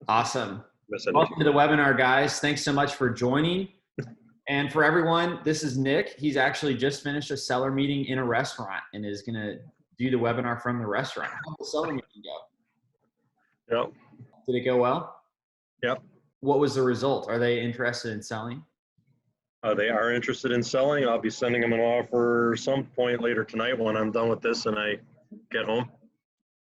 Awesome. Welcome to the webinar, guys. Thanks so much for joining. And for everyone, this is Nick. He's actually just finished a seller meeting in a restaurant and is going to do the webinar from the restaurant. How did the seller meeting go? Yep. Did it go well? Yep. What was the result? Are they interested in selling? They are interested in selling. I'll be sending them an offer some point later tonight when I'm done with this and I get home.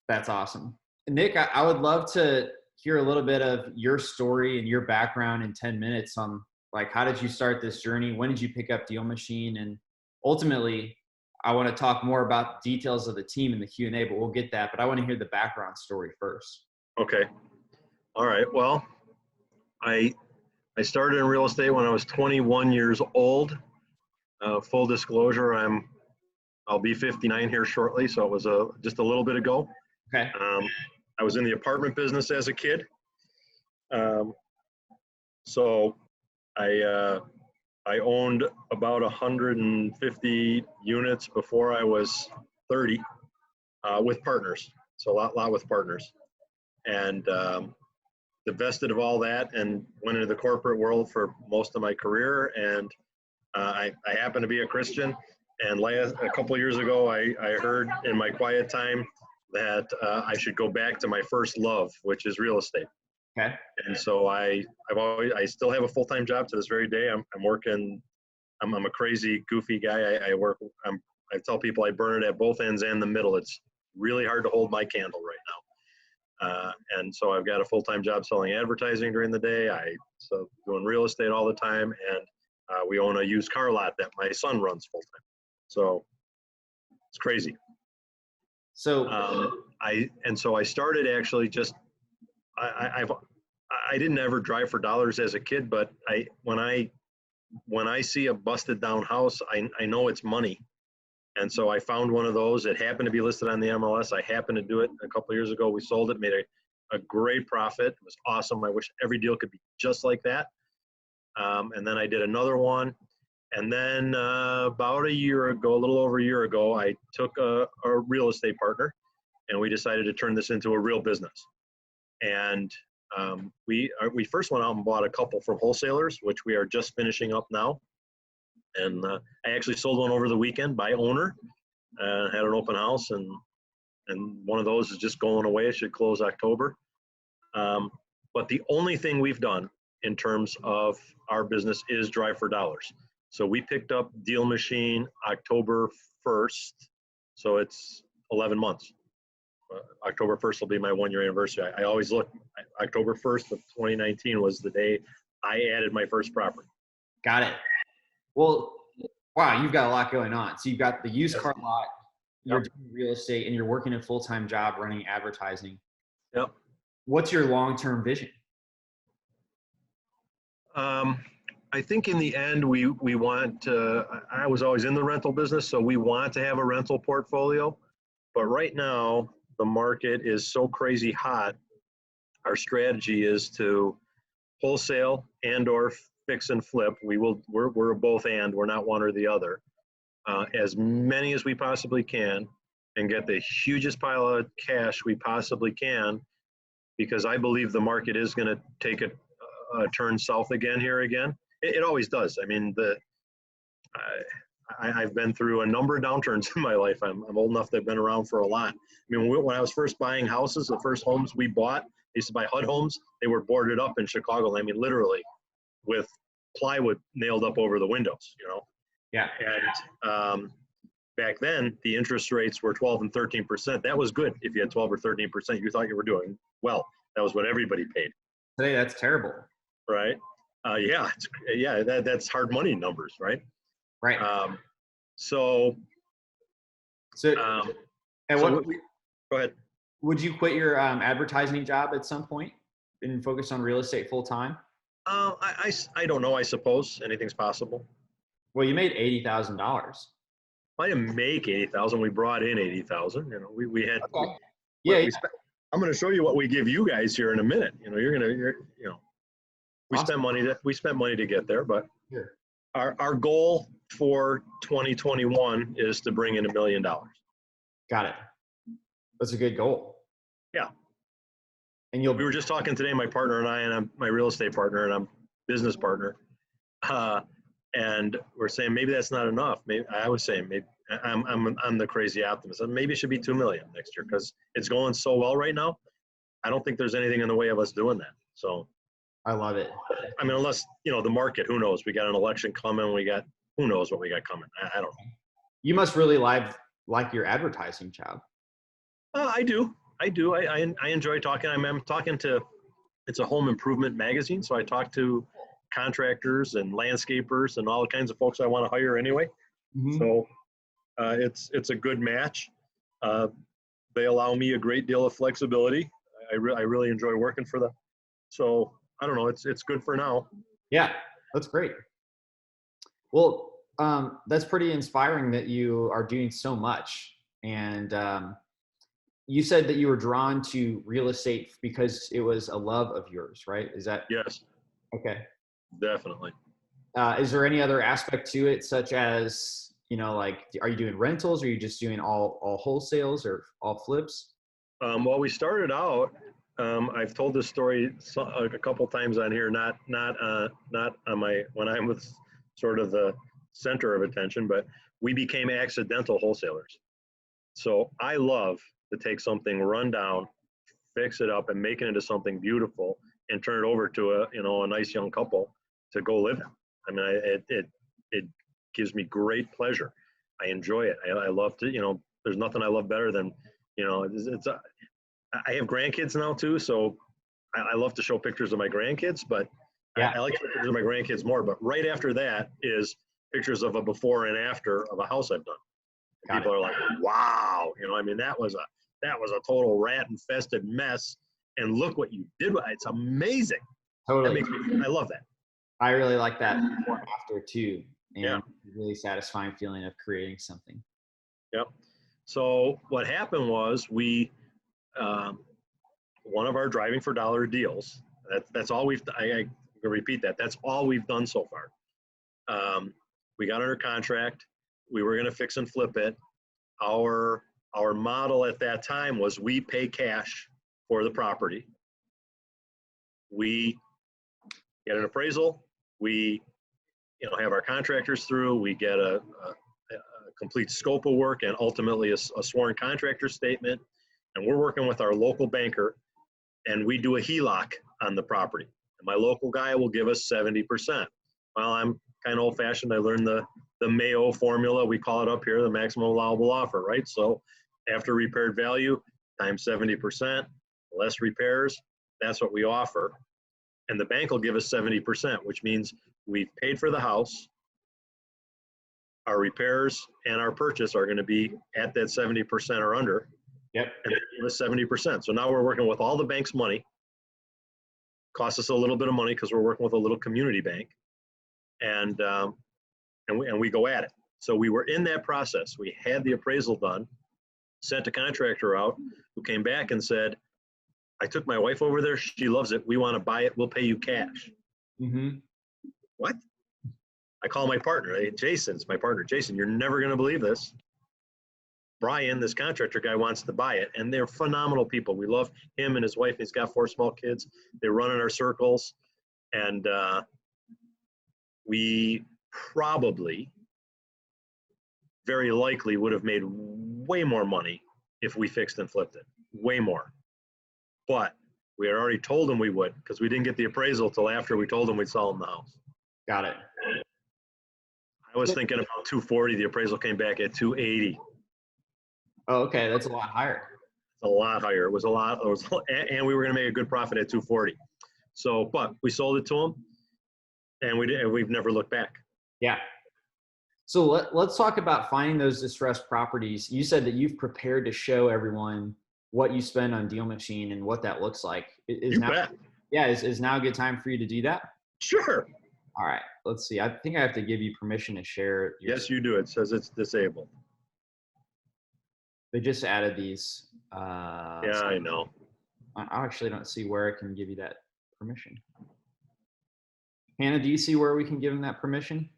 That's awesome. Nick, I would love to hear a little bit of your story and your background in 10 minutes on like, how did you start this journey? When did you pick up DealMachine? And ultimately, I want to talk more about details of the team in the Q&A, but we'll get that. But I want to hear the background story first. Okay. All right. Well, I started in real estate when I was 21 years old. Full disclosure, I'll be 59 here shortly, so it was just a little bit ago. Okay. I was in the apartment business as a kid. So I owned about 150 units before I was 30 with partners. So a lot with partners. And divested of all that and went into the corporate world for most of my career. And I happen to be a Christian. And a couple of years ago, I heard in my quiet time that I should go back to my first love, which is real estate. Okay. And so I still have a full-time job to this very day. I'm working. I'm a crazy, goofy guy. I tell people I burn it at both ends and the middle. It's really hard to hold my candle right now. And so I've got a full-time job selling advertising during the day. So doing real estate all the time, and we own a used car lot that my son runs full-time. So it's crazy. So I started actually just I didn't ever drive for dollars as a kid, but when I see a busted down house, I know it's money. And so I found one of those. It happened to be listed on the MLS. I happened to do it a couple of years ago. We sold it, made a great profit. It was awesome. I wish every deal could be just like that. And then I did another one. And then about a year ago, a little over a year ago, I took a real estate partner, and we decided to turn this into a real business. And we first went out and bought a couple from wholesalers, which we are just finishing up now. And I actually sold one over the weekend by owner, had an open house, and one of those is just going away. It should close October. But the only thing we've done in terms of our business is drive for dollars. So we picked up DealMachine October 1st. So it's 11 months. October 1st will be my 1-year anniversary. I always look, October 1st of 2019 was the day I added my first property. Got it. Well, wow, you've got a lot going on. So you've got the used car lot, you're doing real estate, and you're working a full-time job running advertising. Yep. What's your long-term vision? I think in the end, we want to, I was always in the rental business, so we want to have a rental portfolio. But right now, the market is so crazy hot. Our strategy is to wholesale and or fix and flip. We're both and, we're not one or the other. As many as we possibly can, and get the hugest pile of cash we possibly can, because I believe the market is going to take a turn south again here again. It always does. I mean, I've been through a number of downturns in my life. I'm old enough to have been around for a lot. I mean, when I was first buying houses, the first homes we bought, I used to buy HUD homes. They were boarded up in Chicago. I mean, literally with plywood nailed up over the windows, you know? Yeah. And back then, the interest rates were 12 and 13%. That was good. If you had 12 or 13%, you thought you were doing well. That was what everybody paid. Today, that's terrible. Right? That's hard money numbers, right? Right. Go ahead. Would you quit your advertising job at some point and focus on real estate full time? I don't know. I suppose anything's possible. Well, you made $80,000. I didn't make 80,000. We brought in 80,000. You know, we had. Okay. I'm going to show you what we give you guys here in a minute. You know, we Awesome. spent money to get there, but Sure. our goal for 2021 is to bring in $1 million. Got it. That's a good goal. Yeah. And We were just talking today, my partner and I, and I'm my real estate partner, and I'm business partner. And we're saying maybe that's not enough. Maybe I was saying maybe I'm the crazy optimist. Maybe it should be 2 million next year because it's going so well right now. I don't think there's anything in the way of us doing that. So I love it. I mean, unless the market, who knows? We got an election coming. We got who knows what we got coming. I don't know. You must really like your advertising job. I do. I enjoy talking. I'm talking to. It's a home improvement magazine, so I talk to contractors and landscapers and all kinds of folks I want to hire anyway. Mm-hmm. So it's a good match. They allow me a great deal of flexibility. I really enjoy working for them. So I don't know. It's good for now. Yeah, that's great. Well, that's pretty inspiring that you are doing so much. And you said that you were drawn to real estate because it was a love of yours, right? Is that? Yes. Okay. Definitely. Is there any other aspect to it, such as, like, are you doing rentals? Or are you just doing all wholesales or all flips? Well, we started out. I've told this story a couple times on here, not on my when I was sort of the center of attention, but we became accidental wholesalers. So I love to take something run down, fix it up, and make it into something beautiful, and turn it over to a nice young couple to go live in. I mean, it gives me great pleasure. I enjoy it. I love to. There's nothing I love better than I have grandkids now too, so I love to show pictures of my grandkids, but Yeah. I like pictures of my grandkids more. But right after that is pictures of a before and after of a house I've done. People are like, "Wow!" I mean, that was a total rat infested mess, and look what you did. It's amazing. Totally. I love that. I really like that before and after too, and Yeah. really satisfying feeling of creating something. Yep. So what happened was one of our driving for dollar deals. That's all we've. I repeat that. That's all we've done so far. We got under contract. We were going to fix and flip it. Our model at that time was we pay cash for the property. We get an appraisal. We have our contractors through. We get a complete scope of work and ultimately a sworn contractor statement. And we're working with our local banker, and we do a HELOC on the property. And my local guy will give us 70%. Well, I'm kind of old-fashioned. I learned the Mayo formula. We call it up here the maximum allowable offer, right? So after repaired value times 70%, less repairs, that's what we offer. And the bank will give us 70%, which means we've paid for the house. Our repairs and our purchase are going to be at that 70% or under. Yep. And they give us 70%. So now we're working with all the bank's money. Costs us a little bit of money because we're working with a little community bank, and we go at it. So we were in that process. We had the appraisal done, sent a contractor out who came back and said, "I took my wife over there. She loves it. We want to buy it. We'll pay you cash." Mm-hmm. What? I call my partner. Hey, Jason's my partner. Jason, you're never going to believe this. Brian, this contractor guy, wants to buy it, and they're phenomenal people. We love him and his wife. He's got 4 small kids. They run in our circles, and we probably, very likely, would have made way more money if we fixed and flipped it. Way more. But we had already told them we would, because we didn't get the appraisal till after we told them we'd sell them the house. Got it. I was thinking about 240. The appraisal came back at 280. Oh, okay. That's a lot higher. A lot higher. It was a lot, and we were going to make a good profit at 240. So, but we sold it to them, and we've never looked back. Yeah. So let's talk about finding those distressed properties. You said that you've prepared to show everyone what you spend on DealMachine and what that looks like. Is now a good time for you to do that? Sure. All right. Let's see. I think I have to give you permission to share. Yes, you do. It says it's disabled. They just added these. Yeah, I know. I actually don't see where I can give you that permission. Hannah, do you see where we can give them that permission?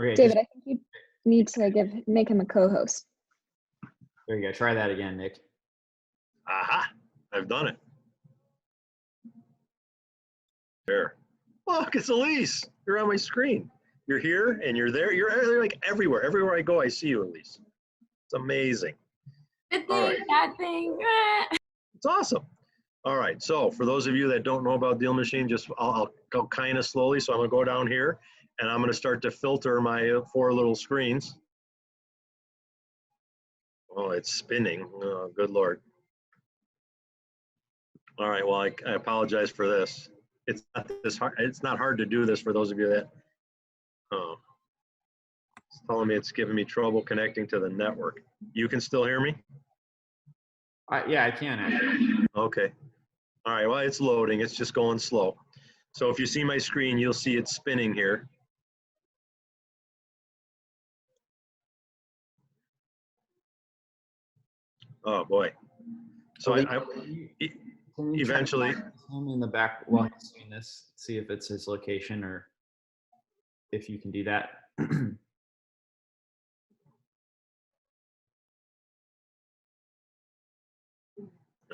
Okay, David, I think need to make him a co-host. There you go. Try that again, Nick. Aha, I've done it. There. Look, it's Elise. You're on my screen. You're here and you're there. You're like everywhere. Everywhere I go, I see you, Elise. It's amazing. Good All thing, right. bad thing. It's awesome. All right. So for those of you that don't know about DealMachine, I'll go kind of slowly. So I'm going to go down here and I'm going to start to filter my 4 little screens. Oh, it's spinning. Oh, good Lord. All right. Well, I apologize for this. It's not this hard. It's not hard to do this for those of you that. Oh, it's telling me it's giving me trouble connecting to the network. You can still hear me? Yeah, I can actually. Okay. All right. Well, it's loading. It's just going slow. So if you see my screen, you'll see it spinning here. Oh boy. So eventually In the back while he's doing this, see if it's his location or if you can do that.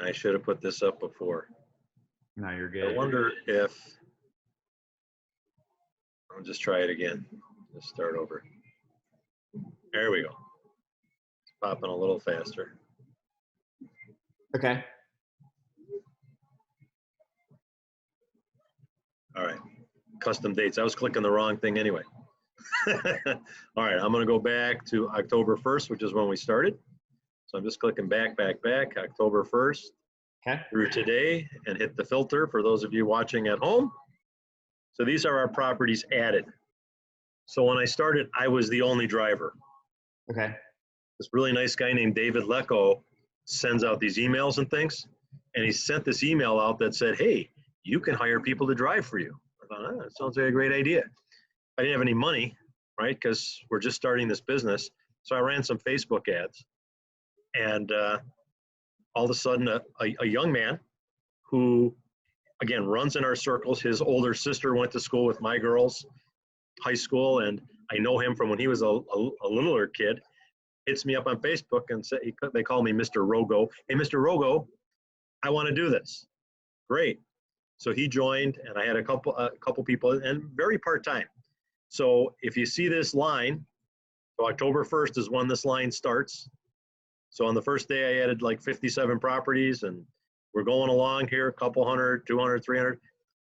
I should have put this up before. No, you're good. I wonder if I'll just try it again. Let's start over. There we go. It's popping a little faster. Okay. All right. Custom dates. I was clicking the wrong thing anyway. All right. I'm going to go back to October 1st, which is when we started. So I'm just clicking back, October 1st through today, and hit the filter for those of you watching at home. So these are our properties added. So when I started, I was the only driver. Okay. This really nice guy named David Lecco sends out these emails and things. And he sent this email out that said, hey, you can hire people to drive for you. I thought, oh, that sounds like a great idea. I didn't have any money, right? Because we're just starting this business. So I ran some Facebook ads. And all of a sudden, a young man who, again, runs in our circles, his older sister went to school with my girls, high school, and I know him from when he was a littler kid, hits me up on Facebook and they call me Mr. Rogo. Hey, Mr. Rogo, I want to do this. Great. So he joined, and I had a couple people, and very part-time. So if you see this line, so October 1st is when this line starts. So on the first day, I added like 57 properties, and we're going along here, a couple hundred, 200, 300.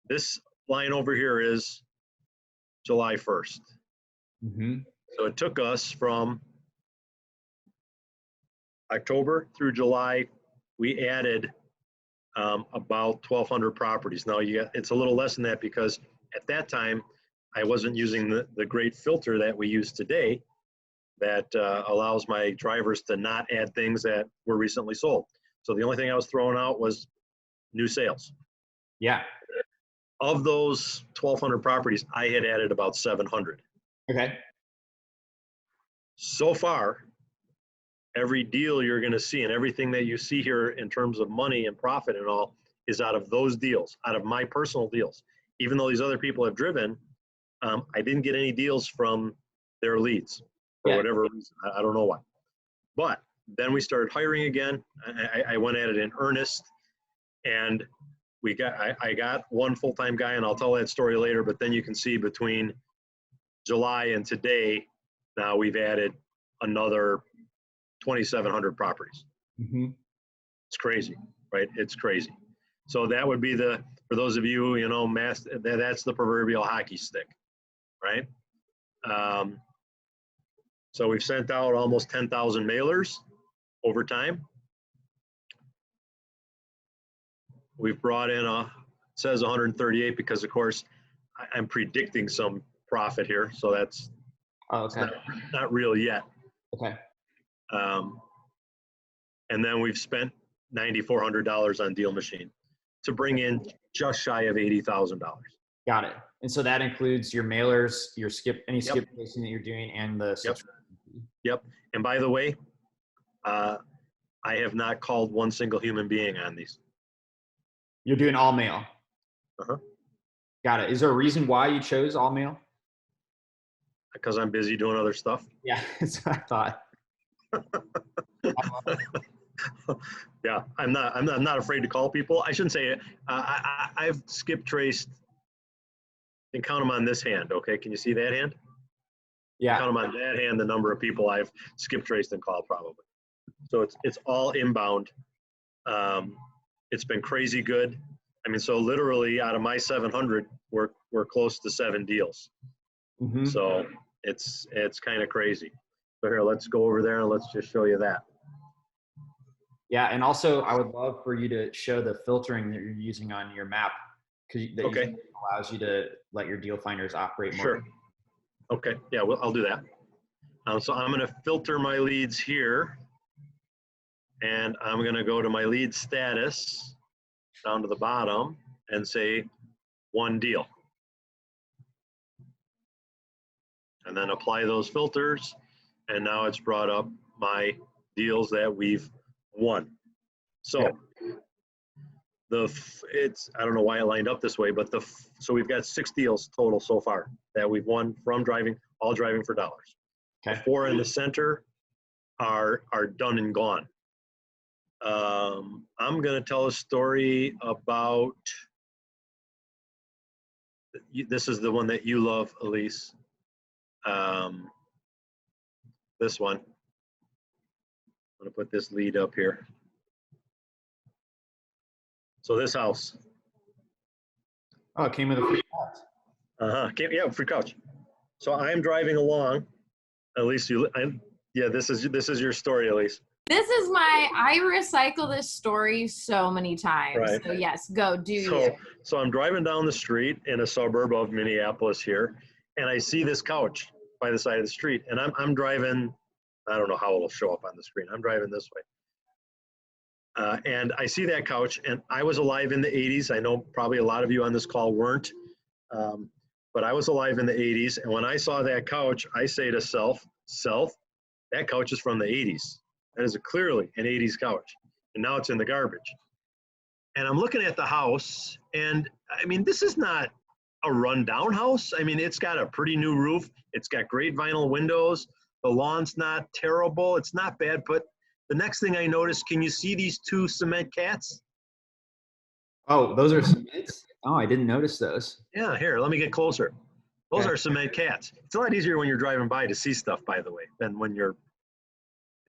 This line over here is July 1st. Mm-hmm. So it took us from October through July, we added about 1,200 properties. Now it's a little less than that because at that time, I wasn't using the great filter that we use today that allows my drivers to not add things that were recently sold. So the only thing I was throwing out was new sales. Yeah. Of those 1,200 properties, I had added about 700. Okay. So far, every deal you're going to see and everything that you see here in terms of money and profit and all is out of those deals, out of my personal deals. Even though these other people have driven, I didn't get any deals from their leads for whatever reason. I don't know why. But then we started hiring again. I went at it in earnest, and I got one full-time guy, and I'll tell that story later. But then you can see between July and today, now we've added another 2,700 properties. Mm-hmm. It's crazy, right? It's crazy. So that would be for those of you, that's the proverbial hockey stick, right? So we've sent out almost 10,000 mailers over time. We've brought in it says 138 because of course I'm predicting some profit here. So that's not real yet. Okay. And then we've spent $9,400 on DealMachine to bring in just shy of $80,000. Got it. And so that includes your mailers, your skip posting that you're doing, and the subscription. Yep. And by the way, I have not called one single human being on these. You're doing all mail. Uh-huh. Got it. Is there a reason why you chose all mail? because I'm busy doing other stuff. Yeah, that's what I thought. Yeah, I'm not afraid to call people. I shouldn't say it. I've skip traced and count them on this hand. Okay, can you see that hand? Yeah. Count them on that hand. The number of people I've skip traced and called probably. So it's all inbound. It's been crazy good. I mean, so literally out of my 700, we're close to 7 deals. Mm-hmm. So it's kind of crazy. So here, let's go over there and let's just show you that. Yeah, and also I would love for you to show the filtering that you're using on your map, because that allows you to let your deal finders operate more. Sure. Okay. Yeah, well, I'll do that. So I'm going to filter my leads here, and I'm going to go to my lead status down to the bottom and say 1 deal. And then apply those filters, and now it's brought up my deals that we've won. So I don't know why it lined up this way, but so we've got 6 deals total so far that we've won from driving, all driving for dollars. Okay. The 4 in the center are done and gone. I'm going to tell a story about, this is the one that you love, Elise. This one. I'm going to put this lead up here. So this house. Oh, it came with a free couch. Yeah, free couch. So I'm driving along. Elise, this is your story, Elise. I recycle this story so many times. Right. So yes, do you. So I'm driving down the street in a suburb of Minneapolis here, and I see this couch by the side of the street, and I'm driving, I don't know how it'll show up on the screen. I'm driving this way. And I see that couch, and I was alive in the 80s. I know probably a lot of you on this call weren't, but I was alive in the 80s. And when I saw that couch, I say to self, that couch is from the 80s. That is clearly an 80s couch. And now it's in the garbage. And I'm looking at the house, and I mean, this is not a rundown house. I mean, it's got a pretty new roof. It's got great vinyl windows. The lawn's not terrible. It's not bad, but the next thing I noticed, can you see these 2 cement cats? Oh, those are cements? Oh, I didn't notice those. Yeah, here, let me get closer. Those are cement cats. It's a lot easier when you're driving by to see stuff, by the way, than when you're,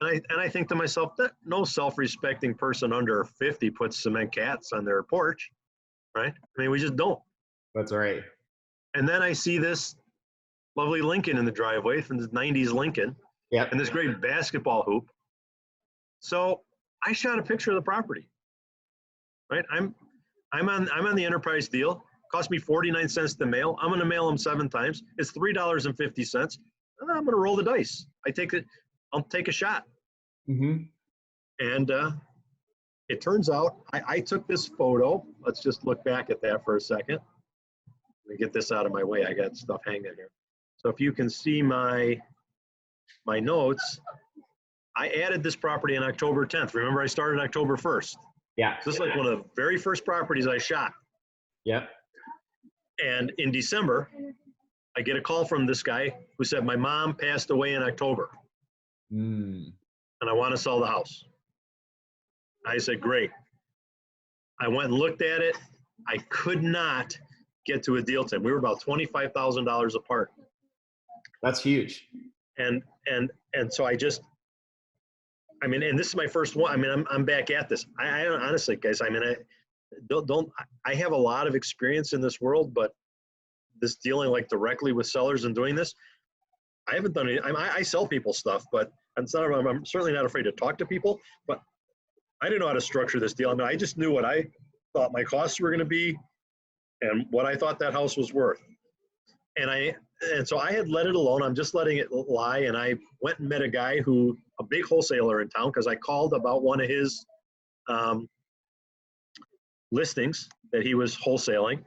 and I think to myself, that no self-respecting person under 50 puts cement cats on their porch, right? I mean, we just don't. That's right. And then I see this lovely Lincoln in the driveway from the 90s Lincoln. Yep. And this great basketball hoop. So I shot a picture of the property, right? I'm on the enterprise deal. Cost me 49 cents to mail. I'm going to mail them 7 times. It's $3.50. I'm going to roll the dice. I'll take a shot. Mm-hmm. And it turns out I took this photo. Let's just look back at that for a second. Let me get this out of my way. I got stuff hanging here. So if you can see my notes, I added this property on October 10th. Remember, I started October 1st. Yeah. So this is like one of the very first properties I shot. Yep. And in December, I get a call from this guy who said, my mom passed away in October. And I want to sell the house. I said, great. I went and looked at it. I could not get to a deal time. We were about $25,000 apart. That's huge. And so and this is my first one. I mean, I'm back at this. I honestly, guys, I mean, I have a lot of experience in this world, but this dealing like directly with sellers and doing this, I haven't done it. I sell people stuff, but I'm certainly not afraid to talk to people, but I didn't know how to structure this deal. I mean, I just knew what I thought my costs were going to be and what I thought that house was worth. And so I had let it alone. I'm just letting it lie. And I went and met a guy a big wholesaler in town, because I called about one of his listings that he was wholesaling.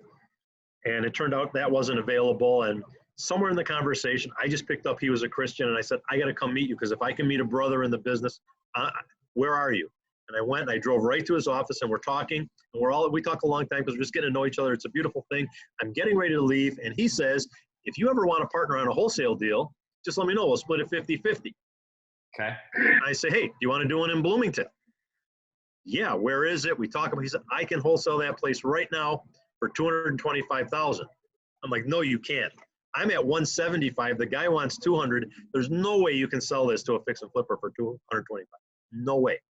And it turned out that wasn't available. And somewhere in the conversation, I just picked up he was a Christian. And I said, I got to come meet you, because if I can meet a brother in the business, where are you? And I went and I drove right to his office, and we're talking. And we talk a long time because we're just getting to know each other. It's a beautiful thing. I'm getting ready to leave. And he says, if you ever want to partner on a wholesale deal, just let me know. We'll split it 50-50. Okay. I say, hey, do you want to do one in Bloomington? Yeah, where is it? We talk about, he said, I can wholesale that place right now for $225,000. I'm like, no, you can't. I'm at 175. The guy wants 200. There's no way you can sell this to a fix and flipper for 225. No way.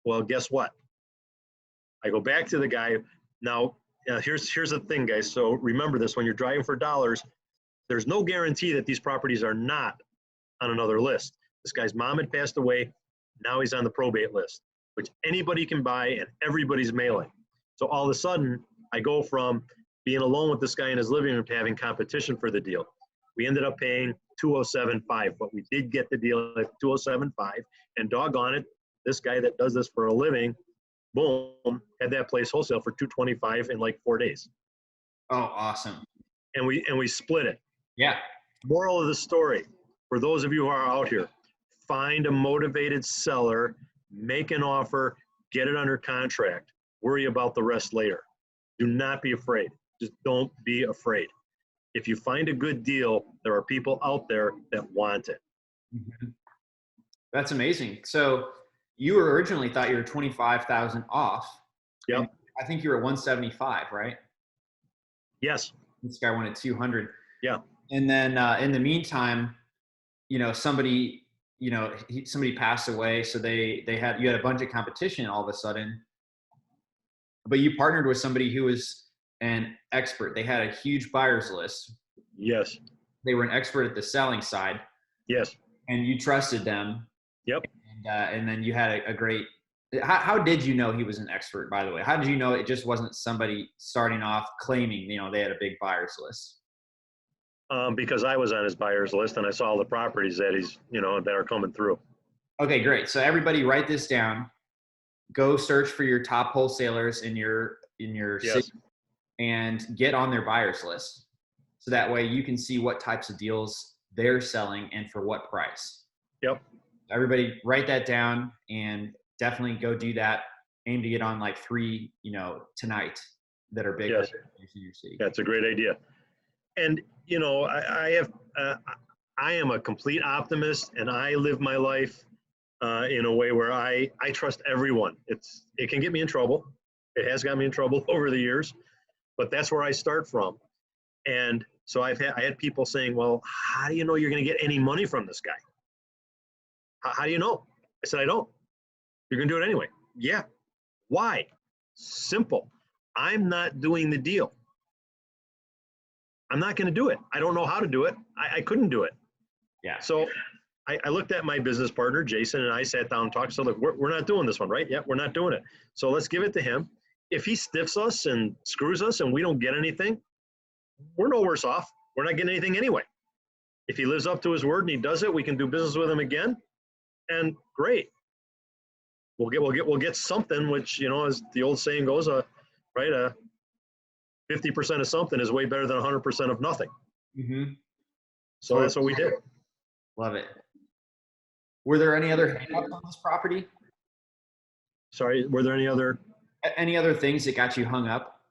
Well, guess what? I go back to the guy. Now, here's the thing, guys. So remember this, when you're driving for dollars, there's no guarantee that these properties are not on another list. This guy's mom had passed away. Now he's on the probate list, which anybody can buy and everybody's mailing. So all of a sudden, I go from being alone with this guy in his living room to having competition for the deal. We ended up paying $207,500, but we did get the deal at $207,500. And doggone it, this guy that does this for a living, boom, had that place wholesale for $225,000 in like 4 days. Oh, awesome. And we split it. Yeah. Moral of the story, for those of you who are out here, find a motivated seller, make an offer, get it under contract. Worry about the rest later. Do not be afraid. Just don't be afraid. If you find a good deal, there are people out there that want it. Mm-hmm. That's amazing. So you originally thought you were 25,000 off. Yep. I think you were at 175, right? Yes. This guy wanted 200. Yeah. And then in the meantime, somebody passed away. So you had a bunch of competition all of a sudden, but you partnered with somebody who was an expert. They had a huge buyer's list. Yes. They were an expert at the selling side. Yes. And you trusted them. Yep. And then you had a great, how did you know he was an expert, by the way? How did you know it just wasn't somebody starting off claiming, they had a big buyer's list? Because I was on his buyer's list and I saw all the properties that that are coming through. Okay, great. So everybody write this down. Go search for your top wholesalers in your Yes. city and get on their buyer's list. So that way you can see what types of deals they're selling and for what price. Yep. Everybody write that down and definitely go do that. Aim to get on like 3, tonight that are big. Yes. In your city. That's a great idea. And, I am a complete optimist and I live my life in a way where I trust everyone. It can get me in trouble. It has got me in trouble over the years, but that's where I start from. And so I had people saying, well, how do you know you're going to get any money from this guy? How do you know? I said, I don't. You're going to do it anyway. Yeah. Why? Simple. I'm not doing the deal. I'm not going to do it. I don't know how to do it. I couldn't do it. Yeah. So I looked at my business partner, Jason, and I sat down and talked. So look, we're not doing this one, right? Yeah, we're not doing it. So let's give it to him. If he stiffs us and screws us and we don't get anything, we're no worse off. We're not getting anything anyway. If he lives up to his word and he does it, we can do business with him again. And great. We'll get something, which, as the old saying goes, right? 50% of something is way better than 100% of nothing. Mm-hmm. So that's what we did. Love it. Were there any other hang-ups on this property? Sorry, were there any other things that got you hung up?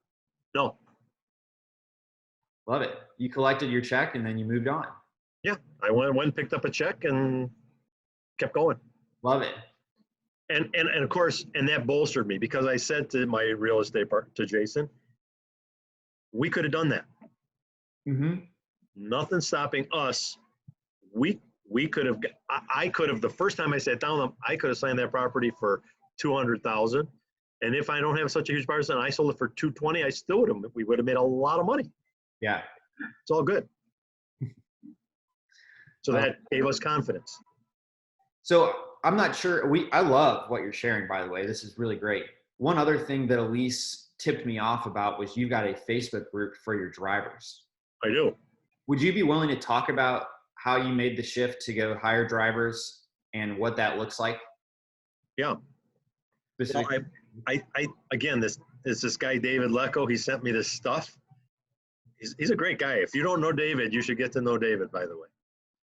No. Love it. You collected your check and then you moved on. Yeah, I went picked up a check and kept going. Love it. And of course, and that bolstered me because I said to my real estate partner, to Jason, we could have done that. Mm-hmm. Nothing stopping us. We could have. I could have. The first time I sat down, I could have signed that property for $200,000. And if I don't have such a huge buyer's list and I sold it for $220,000, I still would have. We would have made a lot of money. Yeah, it's all good. So that gave us confidence. So I'm not sure. I love what you're sharing, by the way. This is really great. One other thing that Elise tipped me off about was you got a Facebook group for your drivers. I do. Would you be willing to talk about how you made the shift to go hire drivers and what that looks like? Yeah. Well, I again, this guy, David Lecco, he sent me this stuff. He's a great guy. If you don't know David, you should get to know David, by the way.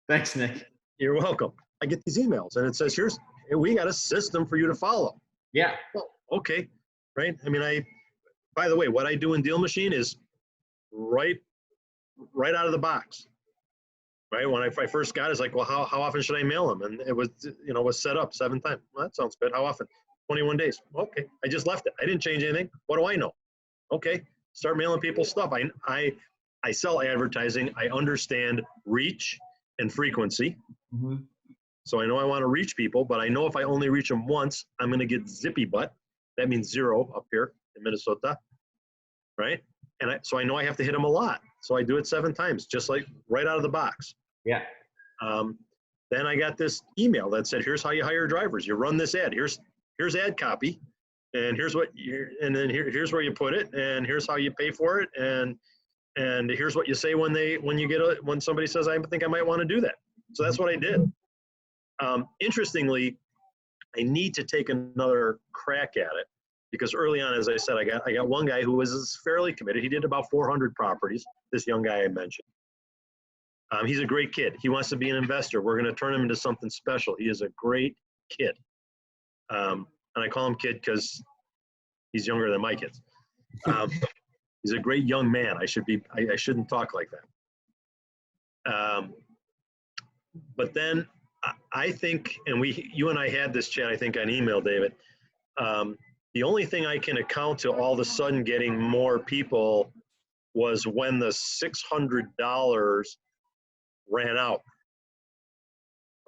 Thanks, Nick. You're welcome. I get these emails and it says, we got a system for you to follow. Yeah. Well, okay. Right. I mean, by the way, what I do in DealMachine is right right out of the box. Right, when I first got it, it's like, well, how often should I mail them? And it was, was set up 7 times. Well, that sounds good. How often? 21 days. Okay, I just left it. I didn't change anything. What do I know? Okay, start mailing people stuff. I sell advertising. I understand reach and frequency. Mm-hmm. So I know I want to reach people, but I know if I only reach them once, I'm going to get zippy butt. That means 0 up here in Minnesota, right? And so I know I have to hit them a lot. So I do it 7 times, just like right out of the box. Yeah. Then I got this email that said, here's how you hire drivers. You run this ad. Here's ad copy. And here's and then here's where you put it. And here's how you pay for it. And here's what you say when somebody says, I think I might want to do that. So that's what I did. Interestingly, I need to take another crack at it because early on, as I said, I got one guy who was fairly committed. He did about 400 properties. This young guy I mentioned. He's a great kid. He wants to be an investor. We're going to turn him into something special. He is a great kid. And I call him kid because he's younger than my kids. He's a great young man. I shouldn't talk like that. But then I think, and you and I had this chat, I think on email, David. The only thing I can account to all of a sudden getting more people was when the $600 ran out,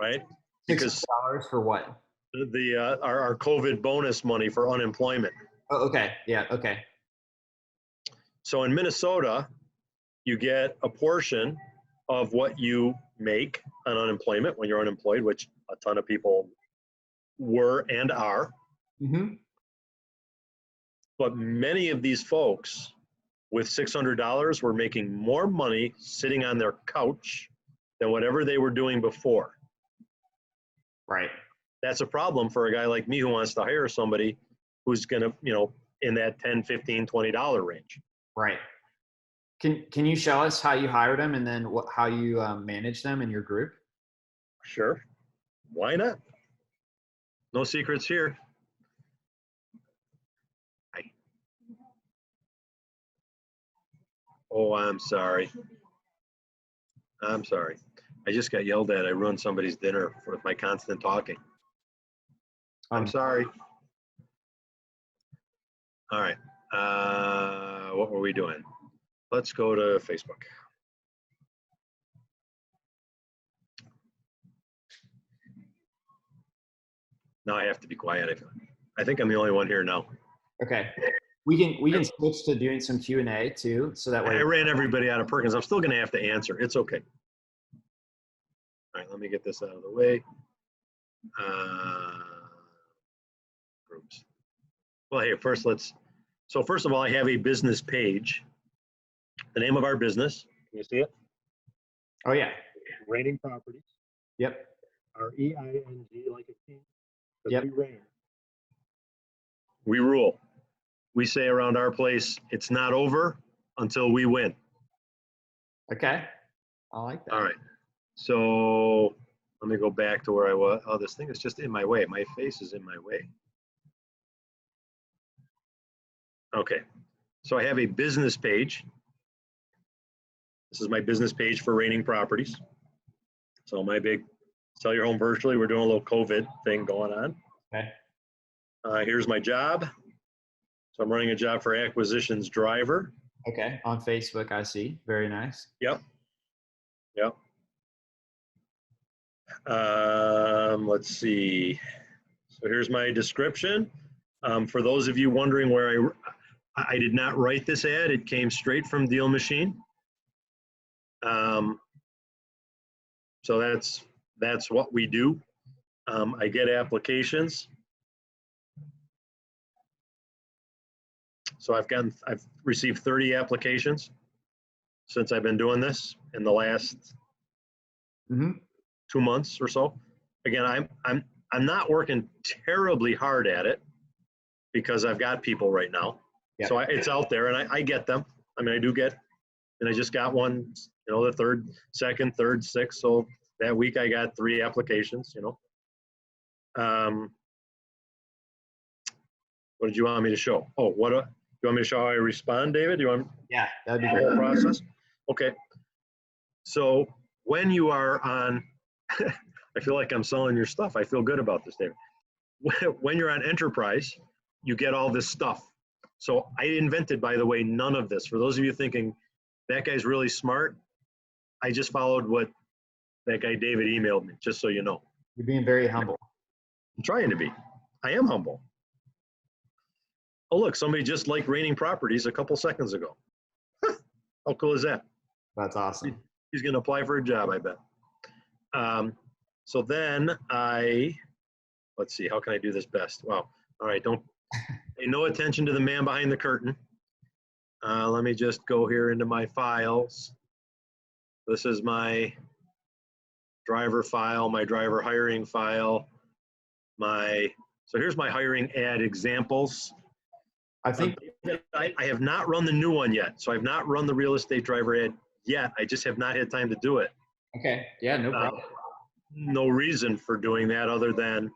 right? Because $600 for what? Our COVID bonus money for unemployment. Oh, okay. Yeah. Okay. So in Minnesota, you get a portion of what you make on unemployment when you're unemployed, which a ton of people were and are. Mm-hmm. But many of these folks with $600 were making more money sitting on their couch than whatever they were doing before. Right. That's a problem for a guy like me who wants to hire somebody who's going to, in that $10, $15, $20 range. Right. Can you show us how you hired them and then how you manage them in your group? Sure. Why not? No secrets here. Oh, I'm sorry. I'm sorry. I just got yelled at. I ruined somebody's dinner with my constant talking. I'm sorry. All right. What were we doing? Let's go to Facebook. Now I have to be quiet. I think I'm the only one here now. Okay. We can switch to doing some Q&A too, so that way. I ran everybody out of Perkins. I'm still going to have to answer. It's okay. All right, let me get this out of the way. Groups. Well, hey, first of all, I have a business page. The name of our business, can you see it? Oh yeah. Raining Properties. Yep. R-E-I-N-G like a king. Yep. We rain. We rule. We say around our place, it's not over until we win. Okay. I like that. All right. So let me go back to where I was. Oh, this thing is just in my way. My face is in my way. Okay. So I have a business page. This is my business page for Raining Properties. So my big sell your home virtually. We're doing a little COVID thing going on. Okay. Here's my job. So I'm running a job for acquisitions driver. Okay. On Facebook, I see. Very nice. Yep. Yep. Let's see. So here's my description. For those of you wondering where I did not write this ad, it came straight from DealMachine. So that's what we do. I get applications. So I've received 30 applications since I've been doing this in the last 2 months or so. Again, I'm not working terribly hard at it because I've got people right now. Yep. So it's out there and I get them. I mean, I do get, and I just got one, the second, third, sixth. So that week I got 3 applications, What did you want me to show? Oh, you want me to show how I respond, David? You want? Yeah, that'd be the whole great. process? Okay. So when you are on, I feel like I'm selling your stuff. I feel good about this, David. When you're on enterprise, you get all this stuff. So I invented, by the way, none of this. For those of you thinking that guy's really smart, I just followed what that guy David emailed me, just so you know. You're being very humble. I'm trying to be. I am humble. Oh, look, somebody just liked Raining Properties a couple seconds ago. How cool is that? That's awesome. He's going to apply for a job, I bet. So then let's see, how can I do this best? Wow. All right, don't pay no attention to the man behind the curtain. Let me just go here into my files. This is my driver file, my driver hiring file, so here's my hiring ad examples. I think I have not run the new one yet. So I've not run the real estate driver ad yet. I just have not had time to do it. okay. Yeah, no problem. No reason for doing that other than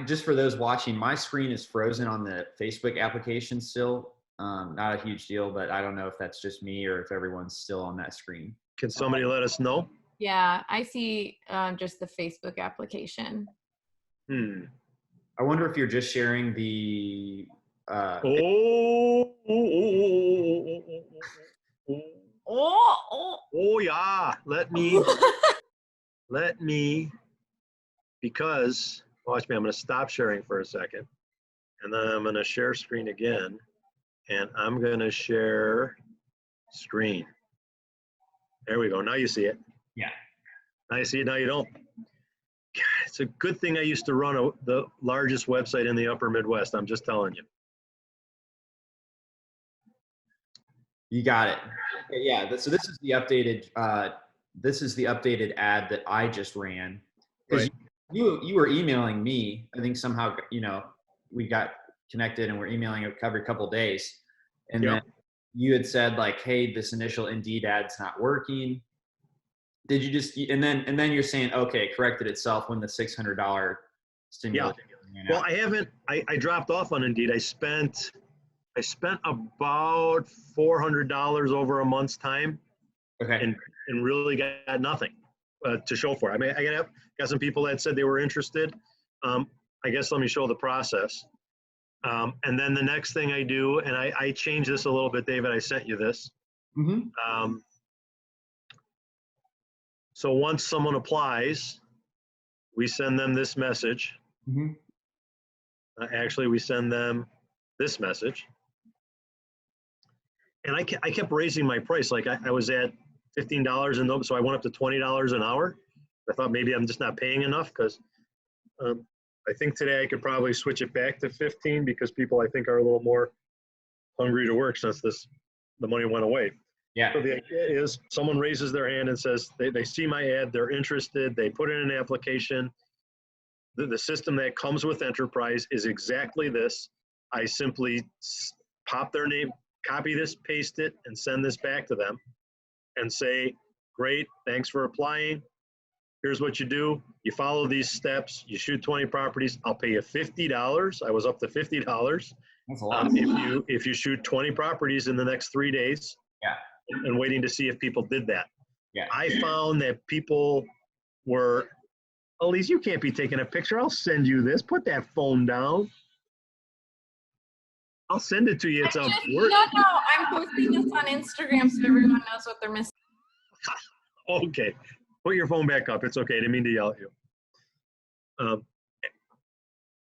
Just for those watching, my screen is frozen on the Facebook application still. Not a huge deal, but I don't know if that's just me or if everyone's still on that screen. can somebody let us know? Yeah, I see just the Facebook application. I wonder if you're just sharing the. Oh yeah. Let me, because watch me, I'm going to stop sharing for a second, and then I'm going to share screen again, and I'm going to share screen. There we go. Now you see it. Yeah. Now you see it. Now you don't. God, it's a good thing I used to run the largest website in the upper Midwest. I'm just telling you. You got it. Yeah. So this is the updated. This is the updated ad that I just ran. Right. You were emailing me. I think somehow we got connected and we're emailing every couple of days, and then you had said like, "Hey, this initial Indeed ad's not working." Did you just and then you're saying, okay, corrected itself when the $600 stimulus? Yeah. Well, I haven't. I dropped off on Indeed. I spent about $400 over a month's time, Okay. and really got nothing to show for it. I mean, I got some people that said they were interested. I guess let me show the process. And then the next thing I do, and I changed this a little bit, David. I sent you this. Mm-hmm. So once someone applies, we send them this message. Mm-hmm. Actually, we send them this message. And I kept raising my price. Like I was at $15 and so I went up to $20 an hour. I thought maybe I'm just not paying enough because I think today I could probably switch it back to 15 because people I think are a little more hungry to work since the money went away. Yeah. So the idea is someone raises their hand and says they see my ad, they're interested, they put in an application. The system that comes with Enterprise is exactly this. I simply pop their name, copy this, paste it, and send this back to them and say, great, thanks for applying. Here's what you do. You follow these steps. You shoot 20 properties. I'll pay you $50. I was up to $50. That's a lot. If you shoot 20 properties in the next 3 days. Yeah. And waiting to see if people did that. Yeah. I found that people were, Elise, you can't be taking a picture. I'll send you this. Put that phone down. I'll send it to you. It's No, I'm posting this on Instagram so everyone knows what they're missing. Okay. Put your phone back up. It's okay. I didn't mean to yell at you.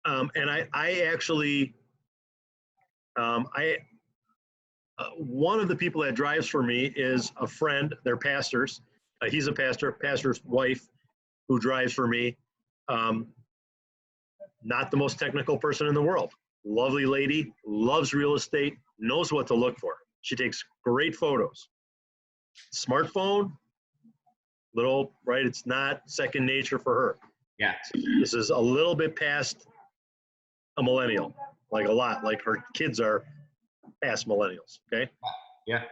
And I actually, one of the people that drives for me is a friend. They're pastors. He's a pastor's wife who drives for me. Not the most technical person in the world. Lovely lady, loves real estate, knows what to look for. She takes great photos. Smartphone, right? It's not second nature for her. Yeah. This is a little bit past a millennial, like a lot, like her kids are past millennials, okay? Yeah.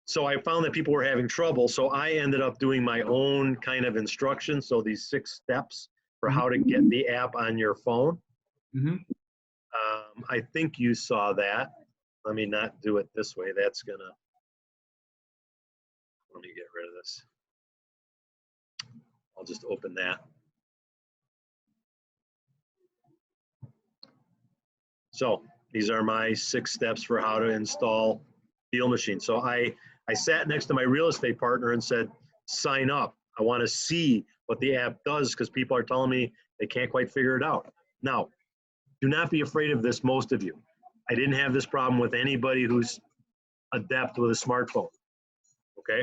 So I found that people were having trouble, so I ended up doing my own kind of instructions, so these 6 steps for how to get the app on your phone. Mm-hmm. I think you saw that. Let me not do it this way. That's gonna, Let me get rid of this. I'll just open that. So these are my 6 steps for how to install DealMachine. So I sat next to my real estate partner and said, sign up. I want to see what the app does because people are telling me they can't quite figure it out. Now, do not be afraid of this, most of you. I didn't have this problem with anybody who's adept with a smartphone, okay?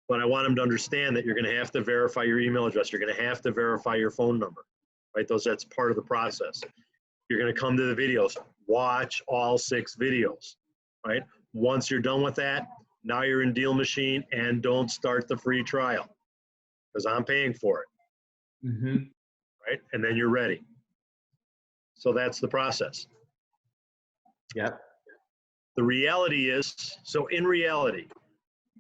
But I want them to understand that you're going to have to verify your email address. You're going to have to verify your phone number, right? That's part of the process. You're going to come to the videos, watch all 6 videos, right? Once you're done with that, now you're in DealMachine, and don't start the free trial because I'm paying for it, right? And then you're ready. So that's the process. Yep. The reality is, so in reality,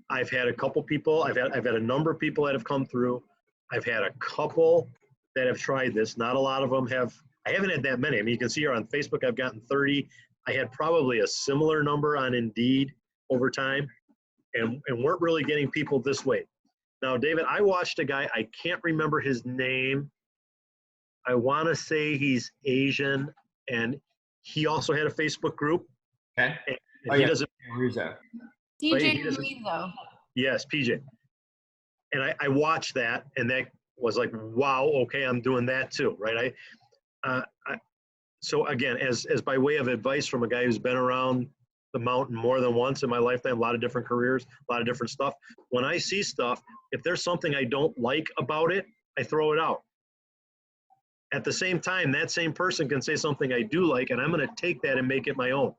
I've had a couple people, I've had a number of people that have come through. I've had a couple that have tried this. Not a lot of them have. I haven't had that many. I mean, you can see here on Facebook, I've gotten 30. I had probably a similar number on Indeed over time, and weren't really getting people this way. Now, David, I watched a guy, I can't remember his name. I want to say he's Asian, and he also had a Facebook group. Okay. And Oh, he yeah. doesn't. Russo. DJ Rizzo. Yes, PJ. And I watched that, and that was like, wow, okay, I'm doing that too, right? So again, as by way of advice from a guy who's been around the mountain more than once in my lifetime, a lot of different careers, a lot of different stuff. When I see stuff, if there's something I don't like about it, I throw it out. At the same time, that same person can say something I do like, and I'm going to take that and make it my own.